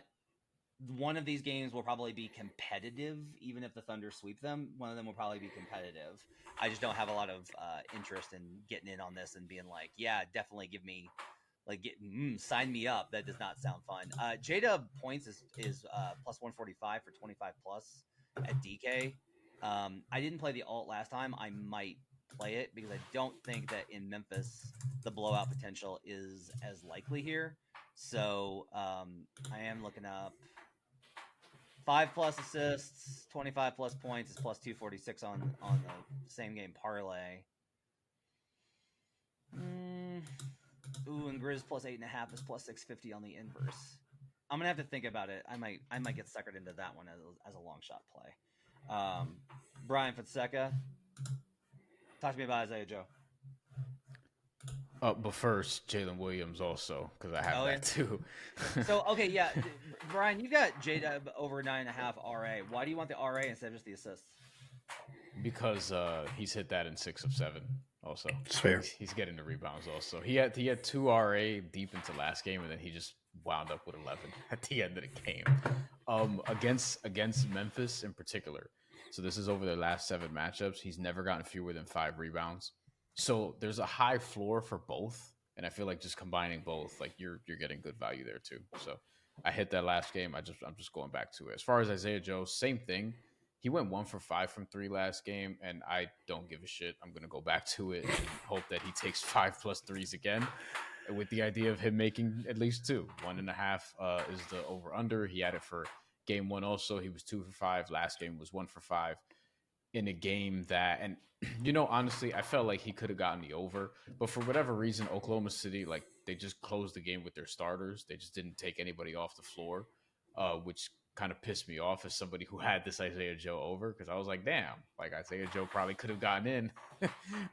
S1: One of these games will probably be competitive, even if the Thunder sweep them. One of them will probably be competitive. I just don't have a lot of interest in getting in on this and being like, yeah, definitely give me, like, sign me up. That does not sound fun. J-Dub points is plus 145 for 25 plus at DK. I didn't play the alt last time. I might play it because I don't think that in Memphis the blowout potential is as likely here. So I am looking up 5+ assists, 25+ points is plus 246 on the same game parlay. Ooh, and Grizz plus 8.5 is plus 650 on the inverse. I'm gonna have to think about it. I might get suckered into that one as a long shot play. Bryan Fonseca, talk to me about Isaiah Joe.
S2: But first, Jalen Williams also, because I have that too.
S1: So, okay, yeah. Brian, you got J-Dub over 9.5 RA. Why do you want the RA instead of just the assists?
S2: Because he's hit that in 6 of 7 also.
S3: It's fair.
S2: He's getting the rebounds also. He had 2 RA deep into last game, and then he just wound up with 11 at the end of the game. Against Memphis in particular. So this is over their last 7 matchups. He's never gotten fewer than 5 rebounds. So there's a high floor for both, and I feel like just combining both, like you're getting good value there too. So I hit that last game. I'm just going back to it. As far as Isaiah Joe, same thing. He went 1 for 5 from 3 last game, and I don't give a shit. I'm gonna go back to it and hope that he takes 5+ threes again, with the idea of him making at least 2. 1.5 is the over under. He had it for game 1 also. He was 2 for 5. Last game was 1 for 5. In a game that, and honestly, I felt like he could have gotten the over, but for whatever reason, Oklahoma City, like, they just closed the game with their starters. They just didn't take anybody off the floor, which kind of pissed me off as somebody who had this Isaiah Joe over, because I was like, damn, like Isaiah Joe probably could have gotten in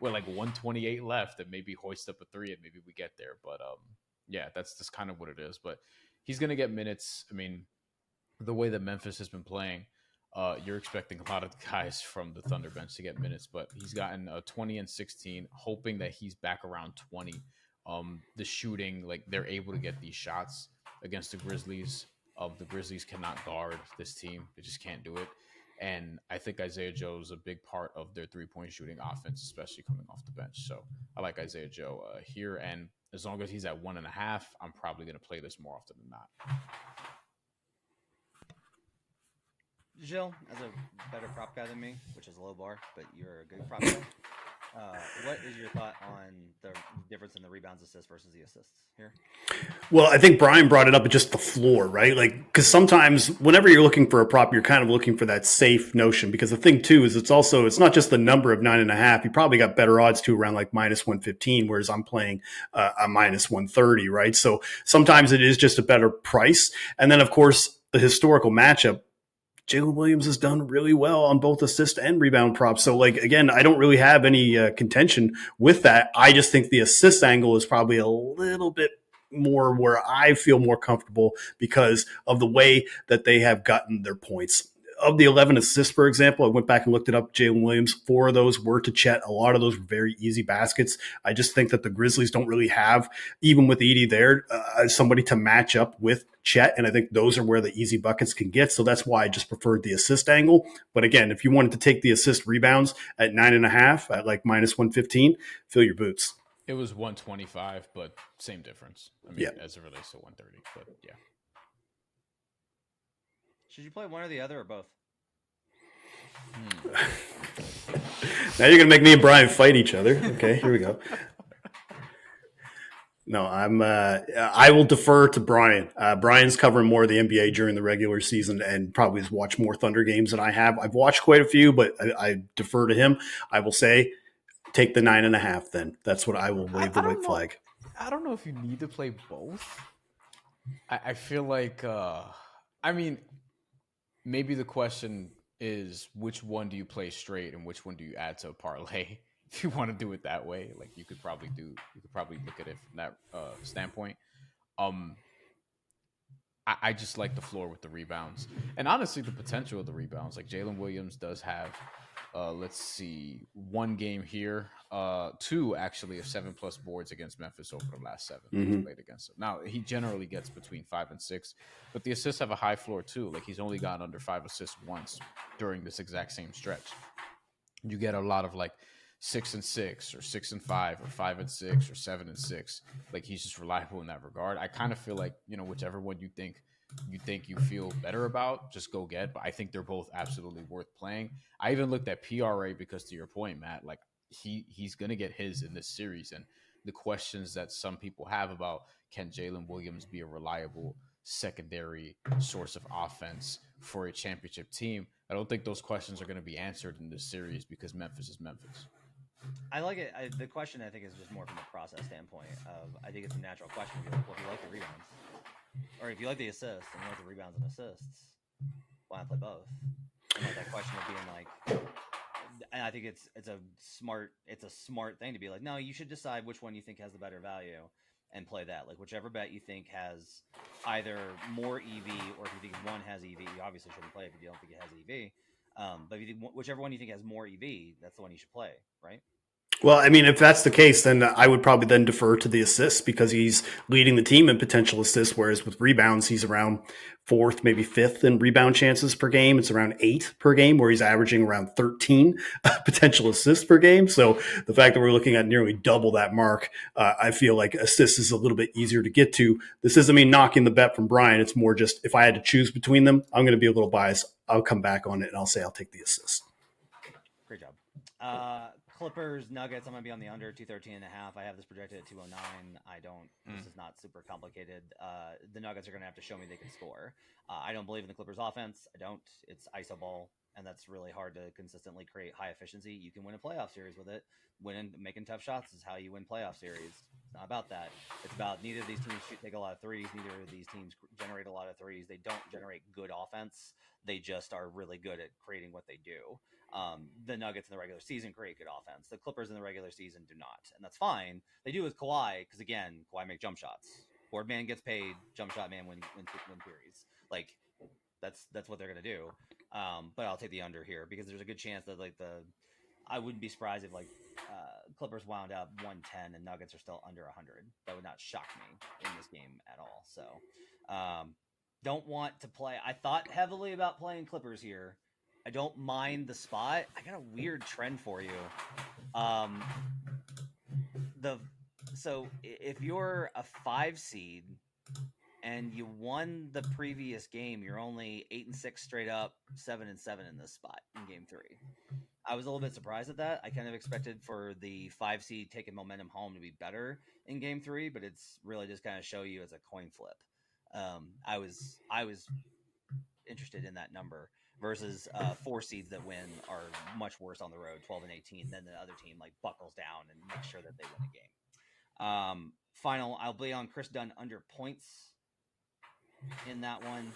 S2: with like 128 left and maybe hoist up a 3 and maybe we get there. But yeah, that's just kind of what it is. But he's going to get minutes. I mean, the way that Memphis has been playing, you're expecting a lot of guys from the Thunder bench to get minutes, but he's gotten 20 and 16, hoping that he's back around 20. The shooting, like, they're able to get these shots against the Grizzlies. The Grizzlies cannot guard this team. They just can't do it. And I think Isaiah Joe is a big part of their 3-point shooting offense, especially coming off the bench. So I like Isaiah Joe here. And as long as he's at 1.5, I'm probably going to play this more often than not.
S1: Gilles, as a better prop guy than me, which is a low bar, but you're a good prop guy. What is your thought on the difference in the rebounds, assists versus the assists here?
S3: Well, I think Brian brought it up at just the floor, right? Like, because sometimes whenever you're looking for a prop, you're kind of looking for that safe notion. Because the thing too is it's not just the number of 9.5. You probably got better odds too around like minus 115, whereas I'm playing a minus 130, right? So sometimes it is just a better price. And then of course the historical matchup. Jalen Williams has done really well on both assist and rebound props. So, like, again, I don't really have any contention with that. I just think the assist angle is probably a little bit more where I feel more comfortable because of the way that they have gotten their points. Of the 11 assists, for example, I went back and looked it up. Jalen Williams, 4 of those were to Chet. A lot of those were very easy baskets. I just think that the Grizzlies don't really have, even with Edey there, somebody to match up with Chet. And I think those are where the easy buckets can get. So that's why I just preferred the assist angle. But again, if you wanted to take the assist rebounds at 9.5 at like minus 115, fill your boots.
S2: It was 125, but same difference. I mean, as it relates to 130, but yeah.
S1: Should you play one or the other or both?
S3: Now you're gonna make me and Brian fight each other. Okay, here we go. No, I will defer to Brian. Brian's covering more of the NBA during the regular season and probably has watched more Thunder games than I have. I've watched quite a few, but I defer to him. I will say, take the 9.5. Then that's what I will wave the white flag.
S2: I don't know if you need to play both. I feel like, I mean, maybe the question is which one do you play straight and which one do you add to a parlay? If you want to do it that way, like you could probably look at it from that standpoint. I just like the floor with the rebounds and honestly the potential of the rebounds. Like Jalen Williams does have, let's see, 1 game here, 2 actually of 7+ boards against Memphis over the last 7 he's played against them. Now he generally gets between 5 and 6, but the assists have a high floor too. Like he's only gotten under 5 assists once during this exact same stretch. You get a lot of like 6 and 6 or 6 and 5 or 5 and 6 or 7 and 6. Like he's just reliable in that regard. I kind of feel like, whichever one you think you feel better about, just go get. But I think they're both absolutely worth playing. I even looked at PRA because, to your point, Matt, like he's gonna get his in this series. And the questions that some people have about can Jalen Williams be a reliable secondary source of offense for a championship team, I don't think those questions are going to be answered in this series because Memphis is Memphis.
S1: I like it. The question, I think, is just more from a process standpoint. I think it's a natural question. If you like the rebounds, or if you like the assists and you like the rebounds and assists, why not play both? And like that question of being like, and I think it's a smart thing to be like, no, you should decide which one you think has the better value and play that. Like whichever bet you think has either more EV, or if you think one has EV, you obviously shouldn't play if you don't think it has EV. But if you think whichever one you think has more EV, that's the one you should play, right?
S3: Well, I mean, if that's the case, then I would probably then defer to the assists because he's leading the team in potential assists, whereas with rebounds, he's around 4th, maybe 5th in rebound chances per game. It's around 8 per game, where he's averaging around 13 potential assists per game. So the fact that we're looking at nearly double that mark, I feel like assists is a little bit easier to get to. This isn't me knocking the bet from Brian. It's more just if I had to choose between them, I'm going to be a little biased. I'll come back on it and I'll say I'll take the assists.
S1: Great job. Clippers, Nuggets, I'm going to be on the under 213.5. I have this projected at 209. I don't, this is not super complicated. The Nuggets are going to have to show me they can score. I don't believe in the Clippers offense. I don't. It's iso ball, and that's really hard to consistently create high efficiency. You can win a playoff series with it. Making tough shots is how you win playoff series. It's not about that. It's about neither of these teams take a lot of threes. Neither of these teams generate a lot of threes. They don't generate good offense. They just are really good at creating what they do. The Nuggets in the regular season create good offense. The Clippers in the regular season do not, and that's fine. They do with Kawhi because again, Kawhi makes jump shots. Board man gets paid. Jump shot man win series. Like that's what they're gonna do. But I'll take the under here because there's a good chance that I wouldn't be surprised if Clippers wound up 110 and Nuggets are still under 100. That would not shock me in this game at all. So don't want to play. I thought heavily about playing Clippers here. I don't mind the spot. I got a weird trend for you. So if you're a 5 seed and you won the previous game, you're only 8-6 straight up, 7-7 in this spot in game 3. I was a little bit surprised at that. I kind of expected for the 5 seed taking momentum home to be better in game 3, but it's really just kind of show you as a coin flip. I was interested in that number versus 4 seeds that win are much worse on the road, 12 and 18. Then the other team buckles down and makes sure that they win a game. Final, I'll be on Chris Dunn under points in that one.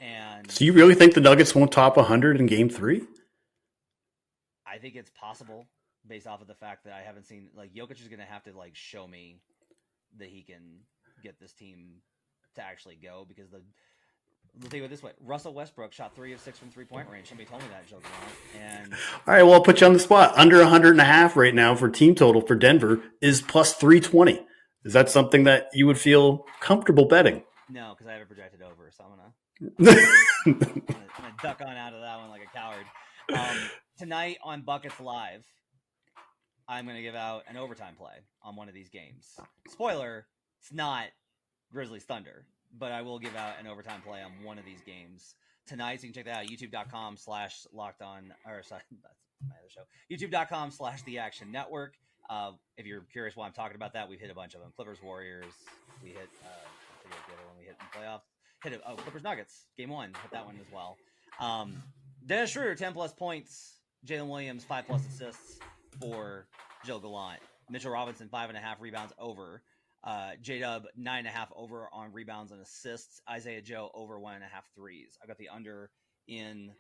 S1: And
S3: so you really think the Nuggets won't top 100 in game 3?
S1: I think it's possible based off of the fact that I haven't seen Jokic is going to have to show me that he can get this team to actually go because let's think of it this way. Russell Westbrook shot 3 of 6 from 3-point range. Somebody told me that, Gilles Gallant. And
S3: all right, well, I'll put you on the spot. Under 100.5 right now for team total for Denver is plus 320. Is that something that you would feel comfortable betting?
S1: No, because I have it projected over, so I'm gonna duck on out of that one like a coward. Tonight on Buckets Live, I'm gonna give out an overtime play on one of these games. Spoiler: it's not Grizzlies Thunder. But I will give out an overtime play on one of these games tonight. So you can check that out. YouTube.com/lockedon, or sorry, that's my other show. YouTube.com/The Action Network. If you're curious why I'm talking about that, we've hit a bunch of them. Clippers, Warriors. We hit, I forget the other one we hit in playoffs. Clippers, Nuggets. Game 1. Hit that one as well. Dennis Schroeder, 10 plus points. Jalen Williams, 5 plus assists for Gilles Gallant. Mitchell Robinson, 5.5 rebounds over. J-Dub, 9.5 over on rebounds and assists. Isaiah Joe, over 1.5 threes. I got the under in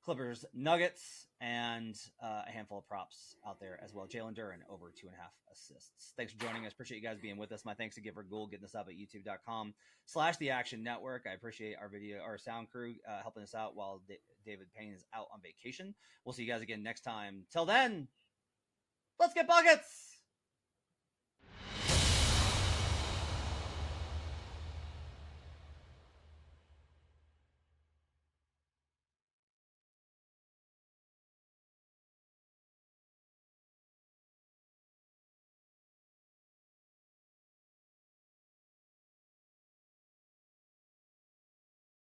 S1: Clippers, Nuggets, and a handful of props out there as well. Jalen Duren, over 2.5 assists. Thanks for joining us. Appreciate you guys being with us. My thanks to Giver Gould getting us up at youtube.com/The Action Network. I appreciate our sound crew helping us out while David Payne is out on vacation. We'll see you guys again next time. Till then, let's get buckets!